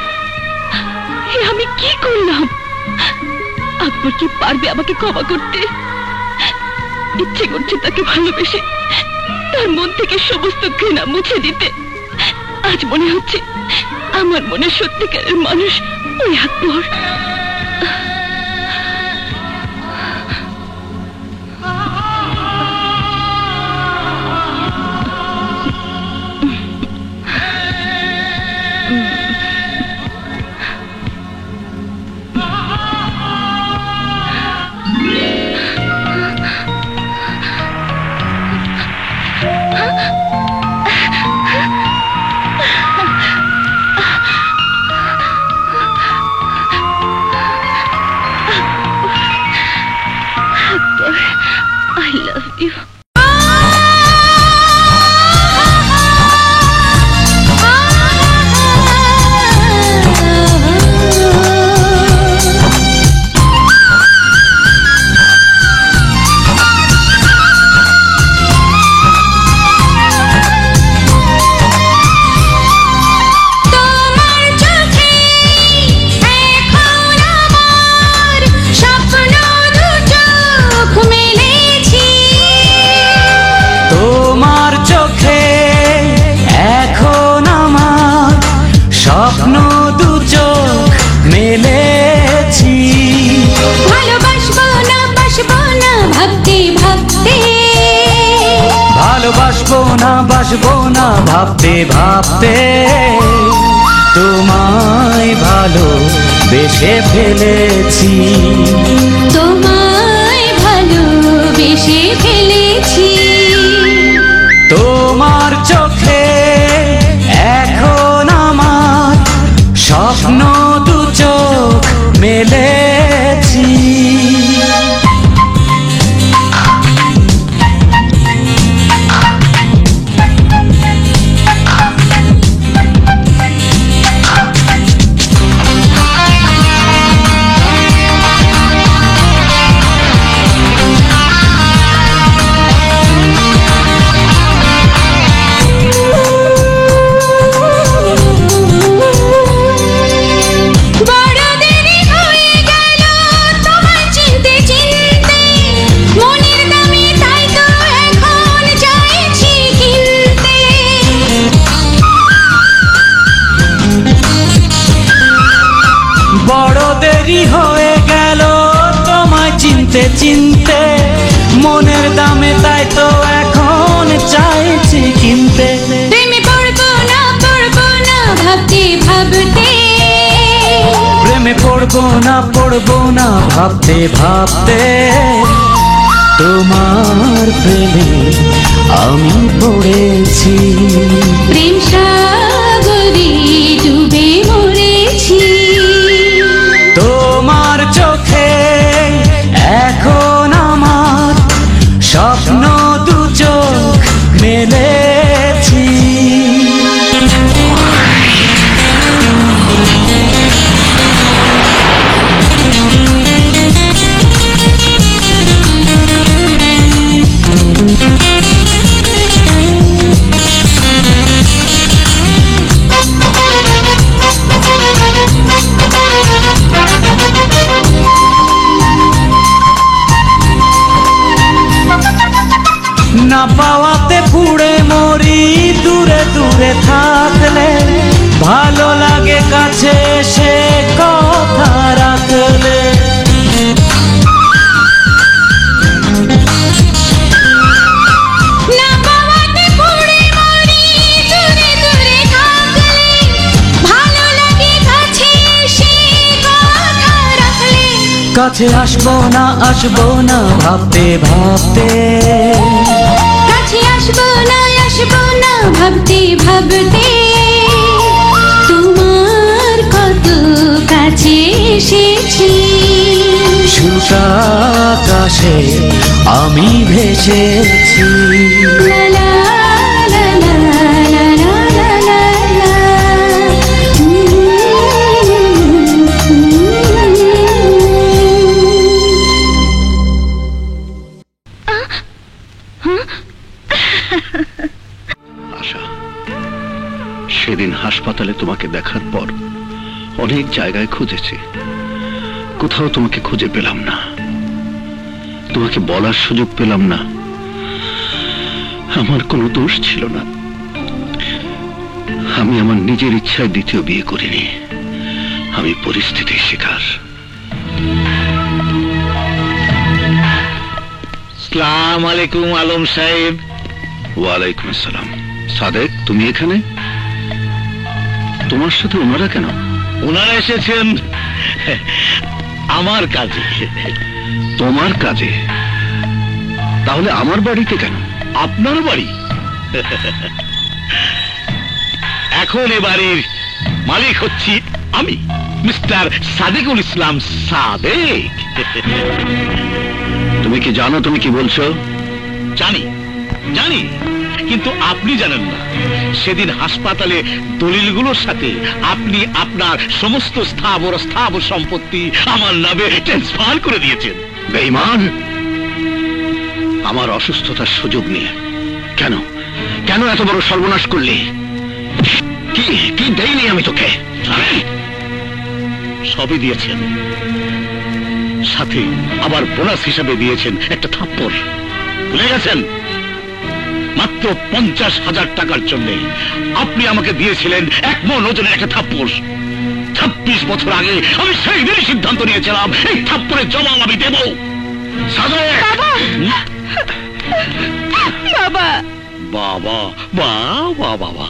আমি কি করলাম? আকবর কি পারবে আমাকে ক্ষমা করতে? ইচ্ছে করছে তাকে ভালোবেসে তার মন থেকে সমস্ত ঘৃণা মুছে দিতে। আজ মনে হচ্ছে আমার মনে সত্যিকারের মানুষ ওই আকবর। I love you. বাসবো না ভাবতে ভাবতে তোমায় ভালো বেসে ফেলেছি, তোমায় ভালো বেসে ফেলেছি। তোমার চোখে এখন আমার স্বপ্ন দু চোখ মেলেছি। চিনতে মনের দামে তাই তো এখন চাইছি কিনতে। প্রেমে পড়বো না ভাবতে ভাবতে, প্রেমে পড়বো না ভাবতে ভাবতে তোমার প্রেমে আমি পড়েছি। প্রেম সাগরে ডুবে মরেছি। তোমার চোখে এখন আমার স্বপ্ন দু চোখ মেলেছি। না পাওয়াতে পুড়ে মরি, দূরে দূরে থাকলে ভালো লাগে কাছে এসে কথা রাখলে। না পাওয়াতে পুড়ে মরি, দূরে দূরে থাকলে ভালো লাগে কাছে এসে কথা রাখলে। কাছে আসবো না ভাবতে ভাবতে, কাছে আসবো না ভাবতে ভাবতে তোমার আকাশে আমি ভেসেছি। লা লা লা লা লা লা লা লা লা। আশা, সেদিন হাসপাতালে তোমাকে দেখার পর অনেক জায়গায় খুঁজেছি, কোথাও তোমাকে খুঁজে পেলাম না, তোমাকে বলার সুযোগ পেলাম না। আমার কোনো দোষ ছিল না, আমি আমার নিজের ইচ্ছায় দ্বিতীয় বিয়ে করিনি, আমি পরিস্থিতির শিকার। আসসালাম আলাইকুম আলম সাহেব। ওয়ালাইকুম আসসালাম। সাদেক, তুমি এখানে? তোমার সাথে ওনারা কেন? ওনারা এসেছেন আমার কাজে। তোমার কাজে? তাহলে আমার বাড়িতে কেন? আপনার বাড়ি? এখন এ বাড়ির মালিক হচ্ছি আমি, মিস্টার সাদেকুল ইসলাম সাদেক। তুমি কি জানো তুমি কি বলছো? জানি জানি, কিন্তু আপনি জানেন না। সেদিন হাসপাতালে দলিলগুলোর সাথে আপনি আপনার সমস্ত স্থাবর সম্পত্তি আমার নামে ট্রান্সফার করে দিয়েছেন। বেঈমান! আমার অসুস্থতার সুযোগ নিয়ে কেন কেন এত বড় সর্বনাশ করলি? কি কি দেইনি আমি তোকে? সবই দিয়েছেন, সাথে আবার বোনাস হিসাবে দিয়েছেন একটা থাপ্পড়। ভুলে গেছেন? মাত্র 50,000 টাকার জন্য আপনি আমাকে দিয়েছিলেন 1 মণ ওজনের একটা থাপ্পড়। 26 বছর আগে আমি সেই দিনই সিদ্ধান্ত নিয়েছিলাম এই থাপ্পড়ের জবাব আমি দেব। বাবা বাবা বাবা বাবা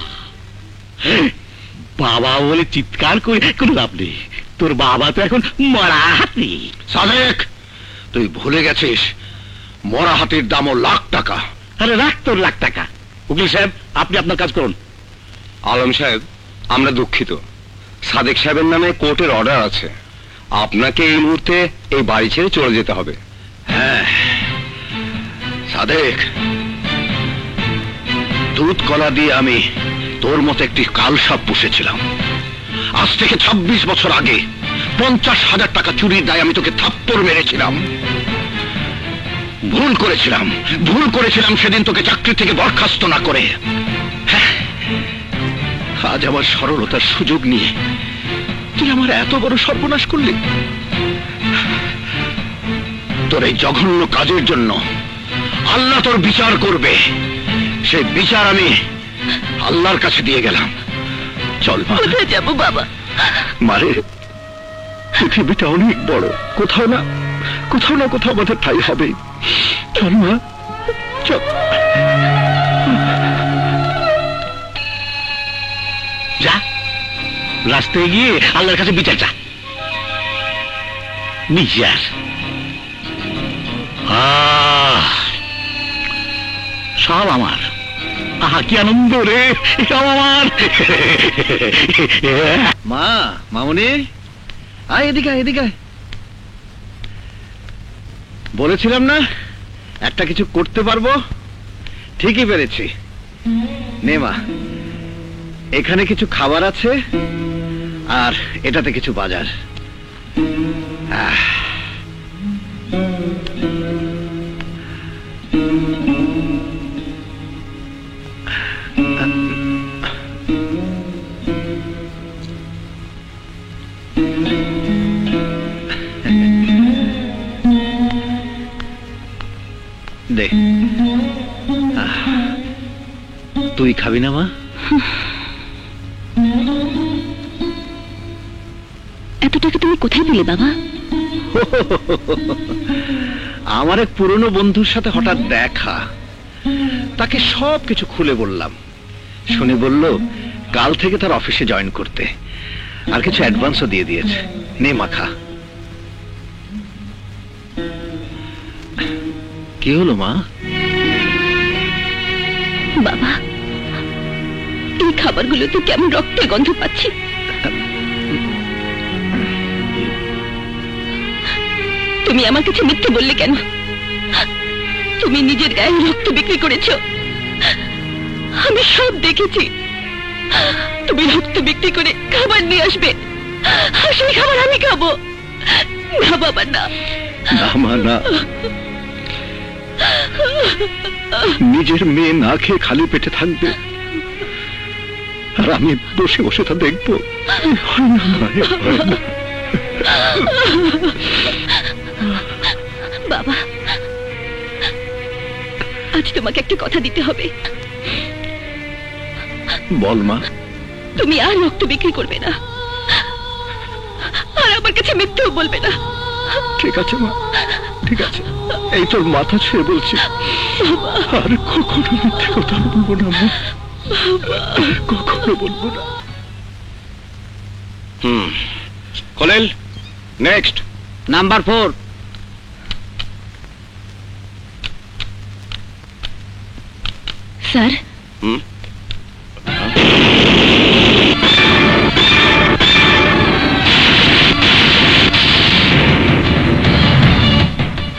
বাবা বলে চিৎকার করে কোনো লাভ নেই। তোর বাবা তো এখন মরা হাতি। সাদেক, তুই ভুলে গেছিস মরা হাতির দামও লাখ টাকা। আরে রাখ তোর লাখ টাকা। উকিল সাহেব, আপনি আপনার কাজ করুন। আলম সাহেব, আমরা দুঃখিত, সাদেক সাহেবের নামে কোর্টের অর্ডার আছে, আপনাকে এই মুহূর্তে এই বাড়ি ছেড়ে চলে যেতে হবে। হ্যাঁ সাদেক, দুধ কলা দিয়ে আমি তোর মতো একটি কালসাপ পুষেছিলাম। আজ থেকে 26 বছর আগে 50,000 টাকা চুরির দায়ে আমি তোকে থাপ্পড় মেরেছিলাম। ভুল করেছিলাম সেদিন তোকে চাকরি থেকে বরখাস্ত না করে। হ্যাঁ, আজ আমার সরলতার সুযোগ নিয়ে তুই আমার এত বড় সর্বনাশ করলি। তোর এই জঘন্য কাজের জন্য আল্লাহ তোর বিচার করবে। সেই বিচার আমি আল্লাহর কাছে দিয়ে গেলাম। চল মা। কোথায় যাবো বাবা? মারে, পৃথিবীটা অনেক বড়, কোথাও না কোথাও আমাদের ঠাই হবে। চল মা, চল। যা, রাস্তায় গিয়ে আল্লাহর কাছে বিচার চা। বিচার সব আমার। আহা কি আনন্দ রে, সব আমার। মা, মামুনি, আয় এদিকে আয়, এদিকে আয়। বলেছিলাম না একটা কিছু করতে পারবো, ঠিকই পেরেছি। নে মা, এখানে কিছু খাবার আছে আর এটাতে কিছু বাজার। দে, তুই খাবি না মা? এত টাকা তুমি কোথায় পেলে বাবা? আমার এক পুরনো বন্ধুর সাথে হঠাৎ দেখা, তাকে সবকিছু খুলে বললাম। শুনে বলল কাল থেকে তার অফিসে জয়েন করতে, আর কিছু অ্যাডভান্সও দিয়ে দিয়েছে। নে মা, খা। কি হলো মা? বাবা, এই খাবারগুলোতে কেমন রক্তের গন্ধ পাচ্ছি। তুমি আমার কাছে মিথ্যে বললে কেন? তুমি নিজের গায়ে রক্ত বিক্রি করেছো, আমি সব দেখেছি। তুমি রক্ত বিক্রি করে খাবার নিয়ে আসবে, আর সেই খাবার আমি খাবো না। বাবা না, না মা না, নিজের মেয়ে না খেয়ে খালি পেটে থাকবে আর আমি বসে বসে তা দেখবো? হয় না মা, হয় না। বাবা, আজ তোমাকে একটা কথা দিতে হবে। বল মা। তুমি আর রক্ত বিক্রি করবে না, আর আমার কাছে মিথ্যেও বলবে না। ঠিক আছে মা, ঠিক আছে, এই তোর মাথা ছুঁয়ে বলছি, আর কখনো মিথ্যে কথা বলবো না মা, কখনো বলবো না। খোলেল, নেক্সট নাম্বার 4। স্যার,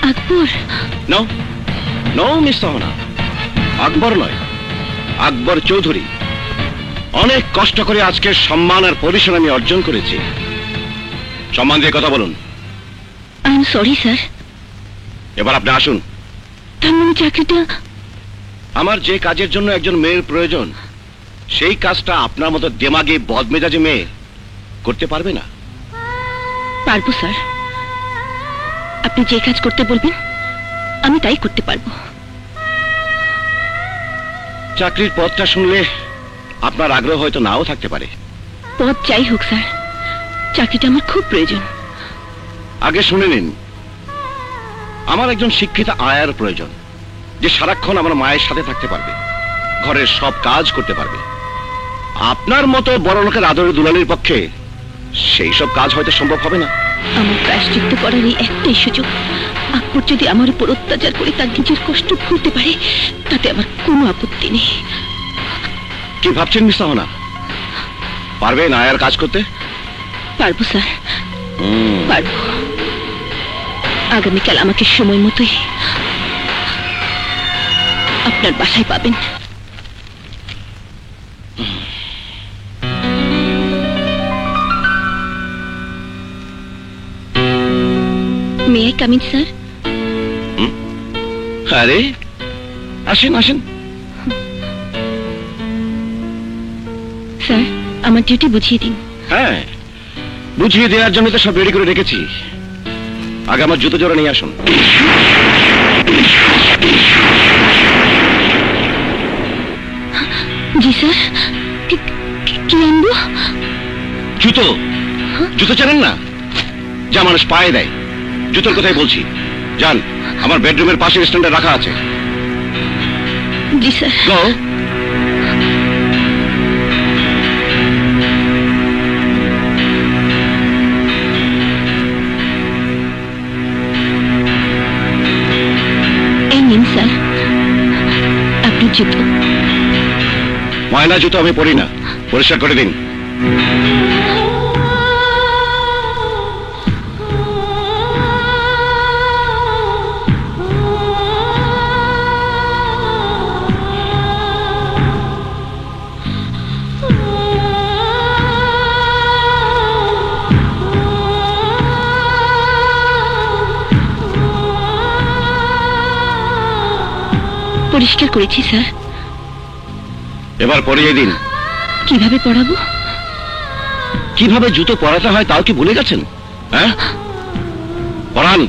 আকবর। নো নো মিস সহনা, আকবর নয়, আকবর চৌধুরী। অনেক কষ্ট করে আজকের সম্মান আর পজিশন আমি অর্জন করেছি। সম্মান দিয়ে কথা বলুন। I am sorry sir. এবার আপনি আসুন। তার মানে চাকরিটা? আমার যে কাজের জন্য একজন মেয়ের প্রয়োজন, সেই কাজটা আপনার মতো দেমাগে বদমেজাজি মেয়ে করতে পারবে না। পারবো স্যার, আপনি যে কাজ করতে বলবেন আমি তাই করতে পারবো। চাকরির পদটা শুনলে আপনার আগ্রহ হয়তো নাও থাকতে পারে। পদ যাই হোক স্যার, চাকরিটা আমার খুব প্রয়োজন। আগে শুনে নিন, আমার একজন শিক্ষিত আয়ার প্রয়োজন, যে সারাক্ষণ আমার মায়ের সাথে থাকতে পারবে, ঘরের সব কাজ করতে পারবে। আপনার মতো বড় লোকের আদরের দুলালির পক্ষে সেই সব কাজ হয়তো সম্ভব হবে না। আমার প্রায়শ্চিত্ত করার এই একটাই সুযোগ। আকবর যদি আমার উপর অত্যাচার করে তার নিজের কষ্ট ভুলতে পারে, তাতে আমার কোনো আপত্তি নেই। কি ভাবছেন মিস সাহনা, পারবেন আয়ার কাজ করতে? পারবো স্যার, পারবো। আগামীকাল আমাকে সময় মতোই আপনার বাসায় পাবেন। May I come in sir? আরে আসেন আসেন। স্যার, আমার ডিউটি বুঝিয়ে দিন। হ্যাঁ, বুঝিয়ে দেওয়ার জন্য তো সব রেডি করে রেখেছি। আগে আমার জুতো জোড়া নিয়ে আসুন। জি স্যার। কি আনবো? জুতো। জুতো জানেন না? যা মানুষ পায়ে দেয়, জুতোর কথাই বলছি। যান, আমার বেডরুমের পাশের স্ট্যান্ডে রাখা আছে। জি স্যার। গো। এই নিন স্যার আপনার জুতো। ময়লা জুতো আমি পরি না, পরিষ্কার করে দিন। পরিষ্কার করেছি স্যার। এবার পরিয়ে দিন। কিভাবে পড়াবো? কিভাবে জুতো পরাতে হয় তাও কি ভুলে গেছেন? হ্যাঁ, পরান।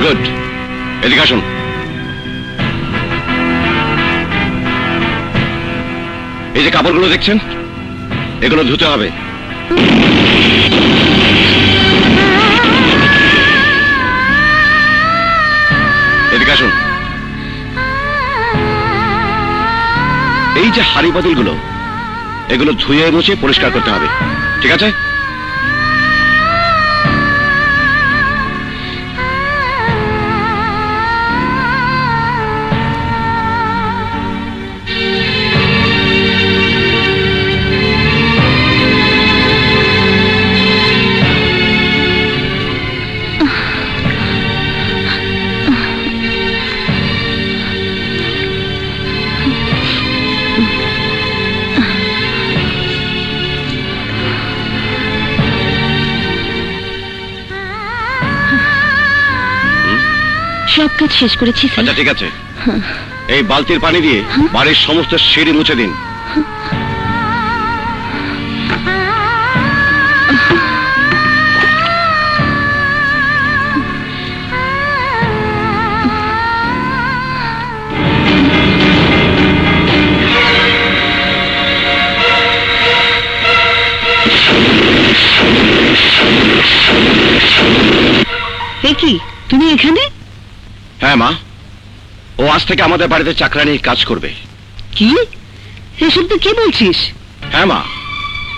গুড, এদিকে আসুন। এই যে কাপড়গুলো দেখছেন, এগুলো ধুতে হবে। এদিকে আসুন। এই যে হাড়ি পাতিলগুলো, এগুলো ধুয়ে মুছে পরিষ্কার করতে হবে, ঠিক আছে? সব কাজ শেষ করেছি স্যার। আচ্ছা ঠিক আছে, এই বালতির পানি দিয়ে বাড়ির সমস্ত সিঁড়ি মুছে দিন। কি তুমি এখানে? হ্যাঁ মা, ও আজ থেকে আমাদের বাড়িতে চাকরানি কাজ করবে। কি এসব তো কি বলছিস? হ্যাঁ মা,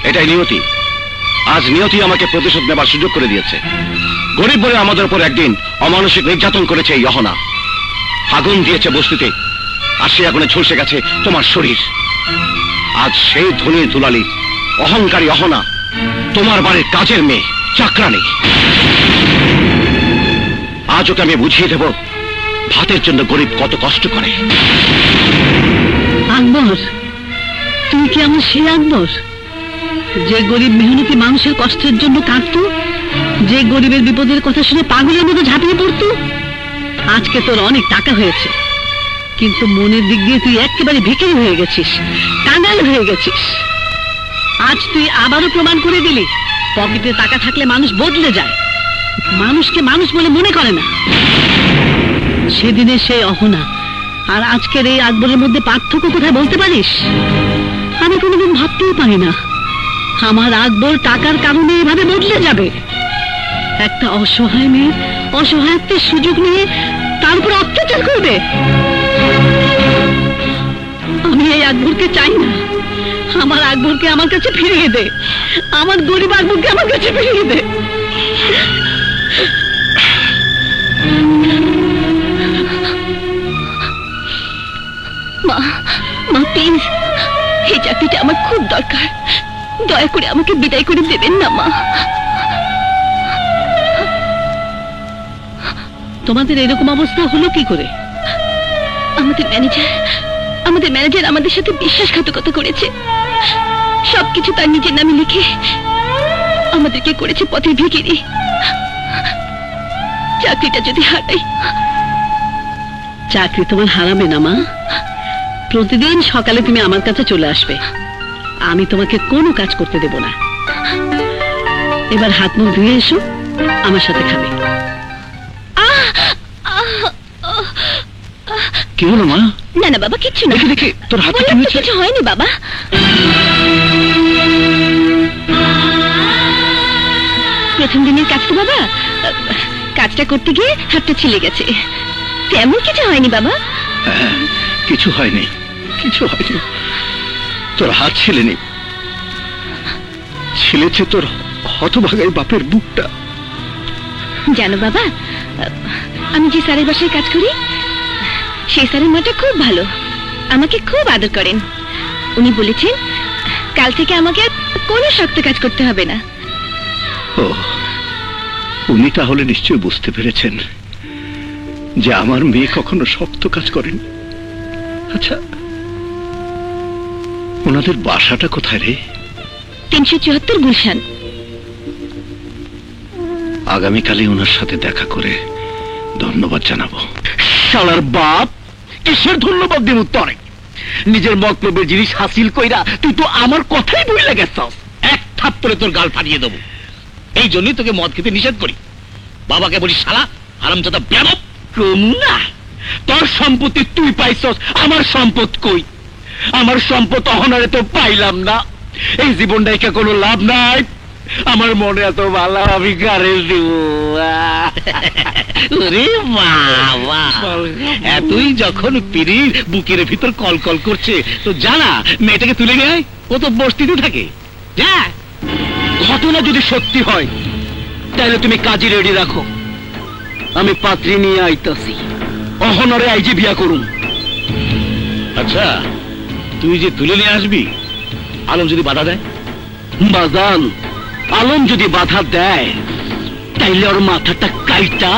এটাই নিয়তি। আজ নিয়তি আমাকে প্রতিশোধ নেবার সুযোগ করে দিয়েছে। গরিব বলে আমাদের উপর একদিন অমানসিক নির্যাতন করেছে এই অহনা। আগুন দিয়েছে বস্তিতে, আর সে আগুনে ঝলসে গেছে তোমার শরীর। আজ সেই ধনীর দুলালি অহংকারী অহনা তোমার বাড়ির কাজের মেয়ে চাকরানি। আজ ওকে আমি বুঝিয়ে দেব ভাতের জন্য গরিব কত কষ্ট করে। আকবর, তুই কি আমার সেই আকবর যে গরিব মেহনতি মানুষের কষ্টের জন্য কাঁদতো, যে গরিবের বিপদের কথা শুনে পাগলের মতো ঝাঁপিয়ে পড়তো? আজকে তোর অনেক টাকা হয়েছে, কিন্তু মনের দিক দিয়ে তুই একেবারে ভিখারি হয়ে গেছিস, কাঙাল হয়ে গেছিস। আজ তুই আবারও প্রমাণ করে দিলি পকেটে টাকা থাকলে মানুষ বদলে যায়, মানুষকে মানুষ বলে মনে করে না। সেদিনের সেই অহনা আর আজকের এই আকবরের মধ্যে পার্থক্য কোথায় বলতে পারিস? আমি কোনোদিন ভাবতেই পারি না আমার আকবর টাকার কারণে এভাবে বদলে যাবে। একটা অসহায় মেয়ে অসহায়ত্বের সুযোগ নিয়ে তার উপর অত্যাচার করবে। আমি এই আকবরকে চাই না। আমার আকবরকে আমার কাছে ফিরিয়ে দে, আমার গরিব আকবরকে আমার কাছে ফিরিয়ে দে। মা, মা প্লিজ, এই চাকরিটা আমার খুব দরকার। দয়া করে আমাকে বিদায় করে দেবেন না মা। তোমাদের এরকম অবস্থা হলো কি করে? আমাদের ম্যানেজার আমাদের সাথে বিশ্বাসঘাতকতা করেছে। সবকিছু তার নিজের নামে লিখে আমাদেরকে করেছে পথের ভিখিরি। চাকরিটা যদি হারাই। চাকরি তোমার হারাবে না মা। প্রতিদিন সকালে তুমি আমার কাছে চলে আসবে, আমি তোমাকে কোনো কাজ করতে দেব না। এবার হাত মুখ ধুয়ে এসো, আমার সাথে খাবে। কি হলো মা? না না বাবা, কিচ্ছু না। দেখি তোর হাতে কি হয়েছে? কিছু হয়নি বাবা। প্রথম দিনের কাজ তো বাবা, কাজটা করতে গিয়ে হাতটা ছিলে গেছে। তেমন কিছু হয়নি বাবা। কিছু হয়নি, কিছু হয়নি। তোর হাত ছিলেনি, ছিলেছে তোর হতভাগাই বাপের বুকটা। জানো বাবা, আমি যে স্যারের বাসায় কাজ করি সেই স্যারের মাটা খুব ভালো, আমাকে খুব আদর করেন। উনি বলেছেন কাল থেকে আমাকে আর কোনো শক্ত কাজ করতে হবে না। ও, উনি তাহলে নিশ্চয় বুঝতে পেরেছেন যে আমার মেয়ে কখনো শক্ত কাজ করেন। আচ্ছা, ওনাদের বাসাটা কোথায় রে? 374 গুলশান। আগামীকালই ওনার সাথে দেখা করে ধন্যবাদ জানাবো। শালার বাপ, কিসের ধন্যবাদ দেব তোরে? নিজের মতলবের জিনিস হাসিল কইরা তুই তো আমার কথাই ভুলে গেছস। এক থাপ্পড়ে তোর গাল ফাটিয়ে দেবো। এই জন্যই তোকে মদ খেতে নিষেধ করি। বাবাকে বলিস শালা, হারামজাদা বেয়াদব। কমু না, তোর সম্পত্তি তুই পাইছস, আমার সম্পদ কই? আমার সম্পদ অহনারে তো পাইলাম না। এই জীবনটাকে কোনো লাভ নাই। আমার মনে এত ভালো, আমি কারে দিব? ওরে বাবা, এতই যখন পিড়ির বুকের ভিতর কলকল করছে তো জানা মেয়েটাকে তুলে নিয়ে আয়। ও তো বস্তিতে থাকে। যা, ঘটনা যদি সত্যি হয় তাহলে তুমি কাজী রেডি রাখো, আমি পাত্রী নিয়ে আইতাছি। অহনরে আইজি বিয়া করুন। আচ্ছা, তুই যে তুলে নিয়ে আসবি, আলম যদি বাধা দেয়? বাজান, আলম যদি বাধা দেয় তাইলে ওর মাথাটা কাইটা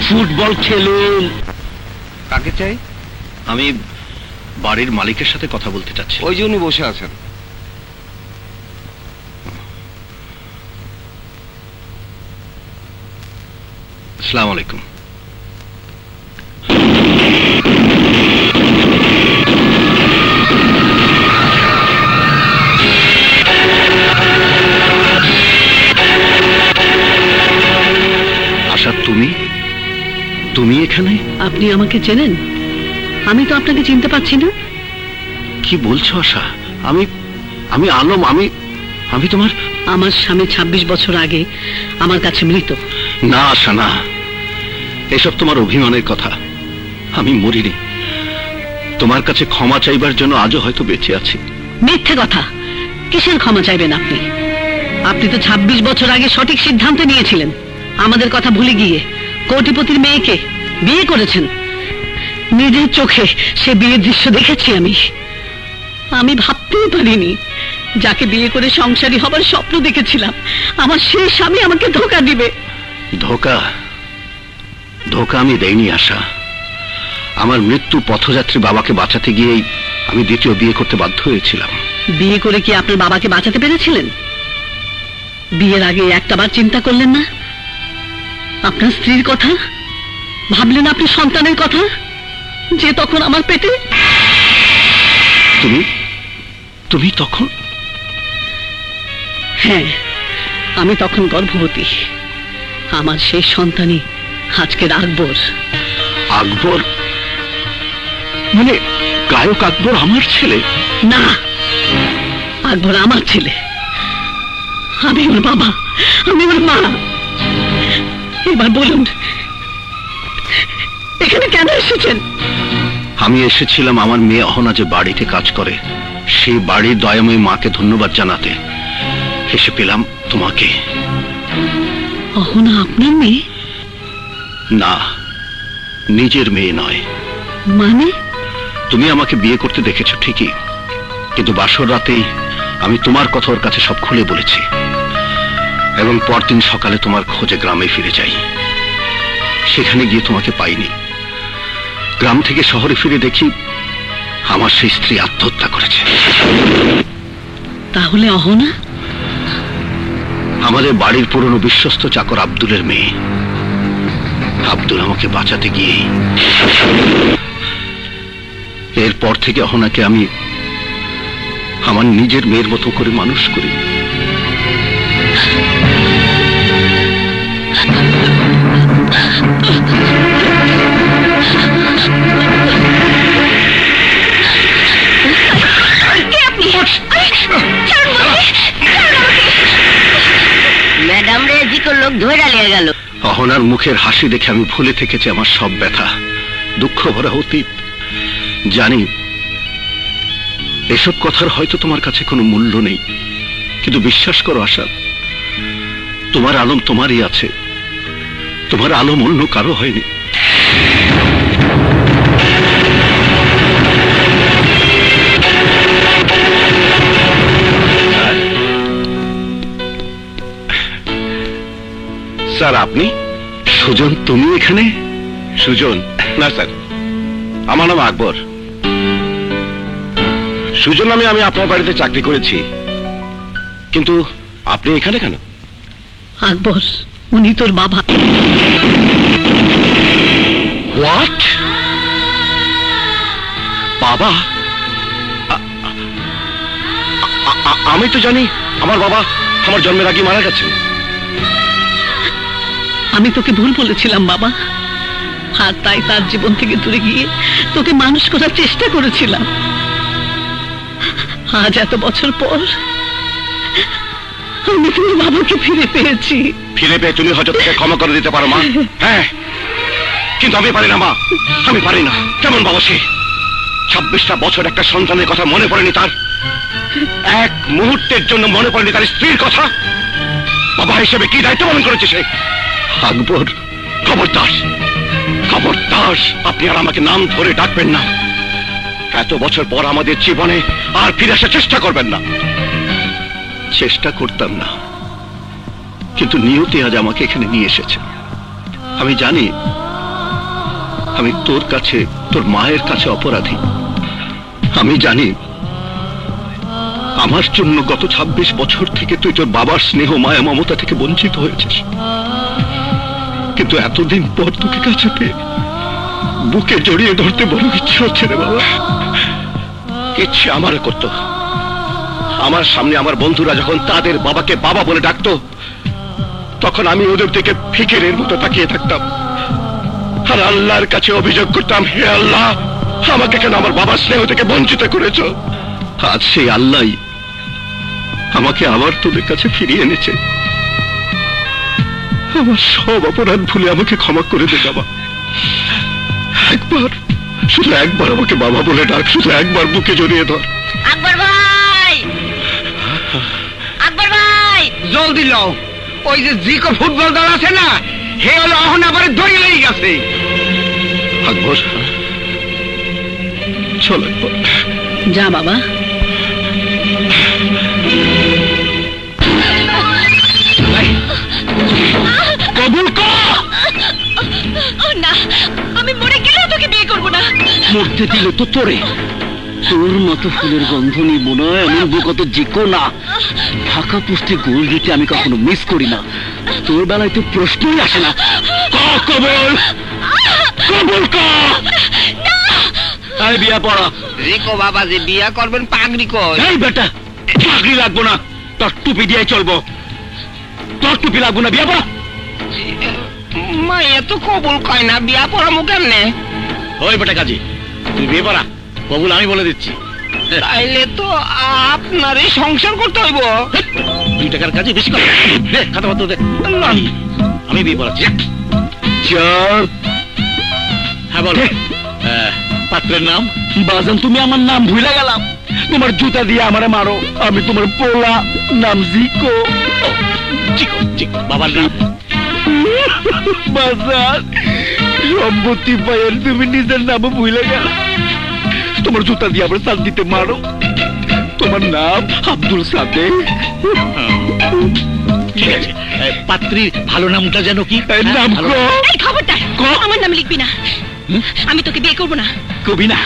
ফুটবল খেলুন। কাকে চাই? আমি বাড়ির মালিকের সাথে কথা বলতে চাচ্ছি। ওই যে উনি বসে আছেন। আসসালামু আলাইকুম। তুমি তুমি এখানে? আপনি আমাকে চেনেন? আমি তো আপনাকে চিনতে পারছি না। কি বলছো আশা? আমি আমি আলম, আমি আমি তোমার... আমার স্বামী 26 বছর আগে আমার কাছে মৃত। না আশা, না, এসব তোমার অভিমানের কথা। আমি মরিনি। তোমার কাছে ক্ষমা চাইবার জন্য আজও হয়তো বেঁচে আছি। মিথ্যে কথা। কিসের ক্ষমা চাইবেন আপনি? আপনি তো 26 বছর আগে সঠিক সিদ্ধান্ত নিয়েছিলেন। আমাদের কথা ভুলে গিয়ে কোটিপতির মেয়েকে বিয়ে করেছেন। নিজের চোখে সে বিয়ের দৃশ্য দেখেছি আমি ভাবতেই পারিনি যাকে বিয়ে করে সংসারী হবার স্বপ্ন দেখেছিলাম আমার সেই স্বামী আমাকে ধোঁকা দিবে। ধোঁকা? ধোঁকা আমি দেইনি আশা। আমার মৃত্যু পথযাত্রী বাবাকে বাঁচাতে গিয়েই আমি দ্বিতীয় বিয়ে করতে বাধ্য হয়েছিলাম। বিয়ে করে কি আপনার বাবাকে বাঁচাতে পেরেছিলেন? বিয়ের আগে একটাবার চিন্তা করলেন না আপনার স্ত্রীর কথা? ভাবলেন আপনি সন্তানের কথা, যে তখন আমার পেটে? তুমি তুমি তখন? হ্যাঁ, আমি তখন গর্ভবতী। আমার সেই সন্তানই আজকের আকবর। আকবর মানে গায়ক আকবর আমার ছেলে? না, আকবর আমার ছেলে। আমি ওর বাবা, আমি ওর মা। এবার বলুন, এখানে কেন এসেছেন? আমি এসেছিলাম আমার মেয়ে অহনা যে বাড়িতে কাজ করে, সেই বাড়ির দয়াময়ী মাকে ধন্যবাদ জানাতে। এসে পেলাম তোমাকে। অহনা আপনার মেয়ে? না, নিজের মেয়ে নয়। মানে? তুমি আমাকে বিয়ে করতে দেখেছো ঠিকই, কিন্তু বাসর রাতেই আমি তোমার কথা ওর কাছে সব খুলে বলেছি, এবং পরদিন সকালে তোমার খোঁজে গ্রামে ফিরে যাই। সেখানে গিয়ে তোমাকে পাইনি। গ্রাম থেকে শহরে ফিরে দেখি আমার সেই স্ত্রী আত্মহত্যা করেছে। তাহলে অহনা আমাদের বাড়ির পুরনো বিশ্বস্ত চাকর আব্দুলের মেয়ে। আব্দুল আমাকে বাঁচাতে গিয়ে এরপর থেকে অহনাকে আমি আমার নিজের মেয়ের মতো করে মানুষ করি। ম্যাডাম রে জিকো লোক ধরে লিয়ে গেল। অহনার মুখের হাসি দেখে আমি ভুলে থেকেছি আমার সব ব্যথা, দুঃখ ভরা অতীত। জানি এসব কথার হয়তো তোমার কাছে কোনো মূল্য নেই, কিন্তু বিশ্বাস করো আশা, তোমার আলম তোমারই আছে। তোমার আলম অন্য কারো হয়নি। স্যার, আপনি? সুজন, তুমি এখানে? সুজন? না স্যার, আমার নাম আকবর। সুজন নামে আমি আপনার বাড়িতে চাকরি করেছি, কিন্তু আপনি এখানে কেন? আকবর, উনি তোর বাবা। হোয়াট? বাবা? আমি তো জানি আমার বাবা আমার জন্মের আগে মারা গেছে। আমি তোকে ভুল বলেছিলাম বাবা, আর তাই তার জীবন থেকে দূরে গিয়ে তোকে মানুষ করার চেষ্টা করেছিলাম। আজ এত বছর পর আমি তোর বাবাকে ফিরে পেয়েছি। ফিরে পেয়ে তুমি হয়তো তাকে ক্ষমা করে দিতে পারো মা। হ্যাঁ, কিন্তু আমি পারি না মা, আমি পারি না। কেমন বাবা সে? 26টা বছর একটা সন্তানের কথা মনে পড়েনি তার? এক মুহূর্তের জন্য মনে পড়েনি তার স্ত্রীর কথা? বাবা হিসেবে কি দায়িত্ব পালন করেছে সে? আকবর, খবরদার, খবরদার, আপনি আর আমাকে নাম ধরে ডাকবেন না। এত বছর পর আমাদের জীবনে আর ফিরে আসার চেষ্টা করবেন না। চেষ্টা করতাম না, কিন্তু নিয়তি আজ আমাকে এখানে নিয়ে এসেছে। আমি জানি আমি তোর কাছে, তোর মায়ের কাছে অপরাধী। আমি জানি আমার জন্য গত 26 বছর থেকে তুই তোর বাবার স্নেহ, মায়া, মমতা থেকে বঞ্চিত হয়েছিস, কিন্তু এতদিন পর তোকে কাছে পেয়ে বুকে জড়িয়ে ধরতে বড় ইচ্ছে হচ্ছে রে বাবা। ইচ্ছে আমারও করতো। আমার সামনে আমার বন্ধুরা যখন তাদের বাবাকে বাবা বলে ডাকতো, তখন আমি ওদের থেকে ফিকিরের মতো তাকিয়ে থাকতাম আর আল্লাহর কাছে অভিযোগ করতাম, হে আল্লাহ, আমাকে কেন আমার বাবার স্নেহ থেকে বঞ্চিত করেছ? আজ সেই আল্লাহই আমাকে আবার তোদের কাছে ফিরিয়ে এনেছে। আমার সব অপরাধ ভুলে আমাকে ক্ষমা করে দে বাবা। একবার, শুধু একবার আমাকে বাবা বলে ডাক, শুধু একবার বুকে জড়িয়ে ধর। আকবর ভাই, আকবর ভাই, জলদি লও, ওই যে জিকো ফুটবল দল আছে না, হে হলো অহন আবার দড়ি লেগে গেছে। আকবর, চল একবার। যা বাবা। কবুল কর। না, আমি মরে গেলেও তোকে বিয়ে করবো না। মরতে দিল তো তোরে। তোর মতো ফুলের গন্ধ নিব না, এমন বুকত জিকো না। ফাঁকা পুষ্টি গোল দিতে আমি কখনো মিস করি না। তোর বেলায় তো প্রশ্নই আসে না। কবুল, কবুল কর। আরে বিয়া পড়া। রিকো বাবা যে বিয়া করবেন পাগড়ি কই? এই বেটা, পাগড়ি লাগবো না, তোর টুপি দিয়ে চলবো। তোর টুপি লাগবো না, বিয়া পড়া। মা এত কবুল কয় না, বিয়া পড়ামু কেমনে? ওই বেটা কাজী, তুই বিয়ে পড়া, কবুল আমি বলে দিচ্ছি। তাইলে তো আপনারই সংসার করতে হইব। 2 টাকার কাজে বেশি কথা। দে খাতা পত্র দে। আমি বিয়ে পড়াচ্ছি। চল। হ্যাঁ বল। পাত্রের নাম? বাজান, তুমি আমার নাম ভুলে গেলাম। তোমার জুতা দিয়ে আমারে মারো, আমি তোমার পোলা, নাম জিকো। Chicco, Chicco. বাবার নাম? বাজান, সম্পত্তি পাইয়ের তুমি নিজের নামও ভুলে গেল। তোমার জুতা দিয়ে আমার শান্তিতে মারো। তোমার নাম আব্দুল সাদেক। ঠিক আছে, পাত্রীর ভালো নামটা যেন কি? নাম ভালো- কো। এই খবরদার, আমার নাম লিখবি না। আমি তোকে বিয়ে করবো না। কবি না।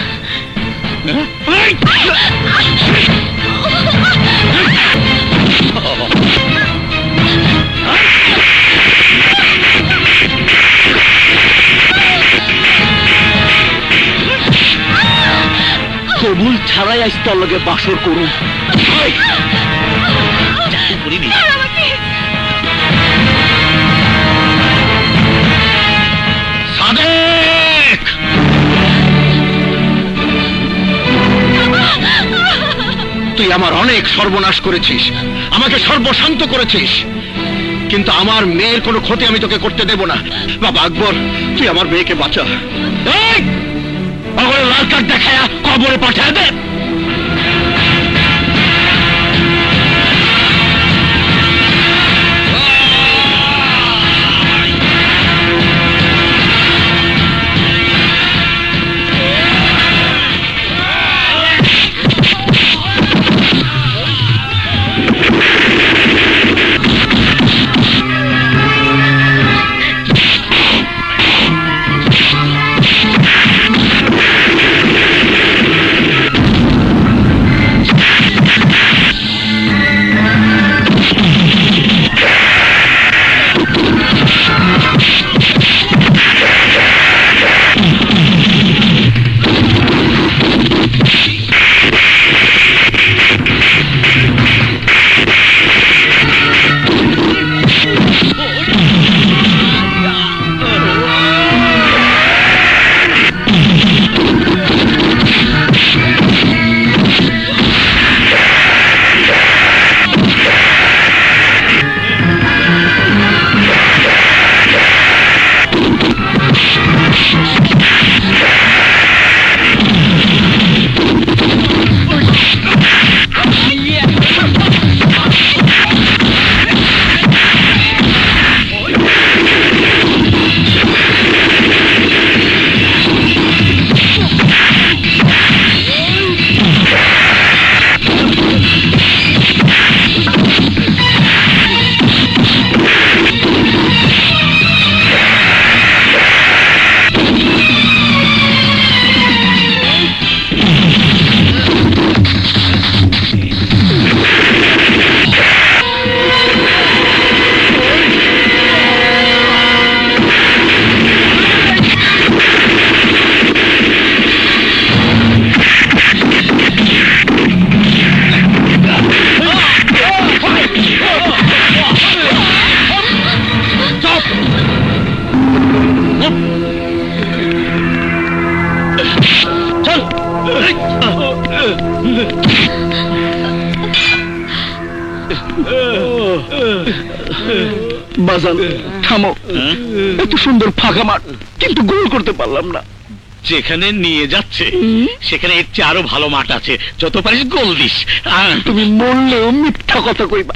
কবুল ছাড়াই আজ তোর লগে বাসর করুন। করিনি। সাদেক, তুই আমার অনেক সর্বনাশ করেছিস, আমাকে সর্বশান্ত করেছিস, কিন্তু আমার মেয়ের কোনো ক্ষতি আমি তোকে করতে দেব না। বাবা আকবর, তুই আমার মেয়েকে বাঁচা। লাল কার্ড দেখায়া কবরে পাঠায় দে। বাজান থামো, এত সুন্দর ফাঁকা মাঠ কিন্তু গোল করতে পারলাম না। যেখানে নিয়ে যাচ্ছে সেখানে এর চেয়ে আরো ভালো মাঠ আছে, যত পারিস গোল দিস। তুমি মরলেও মিথ্যা কথা কইবা।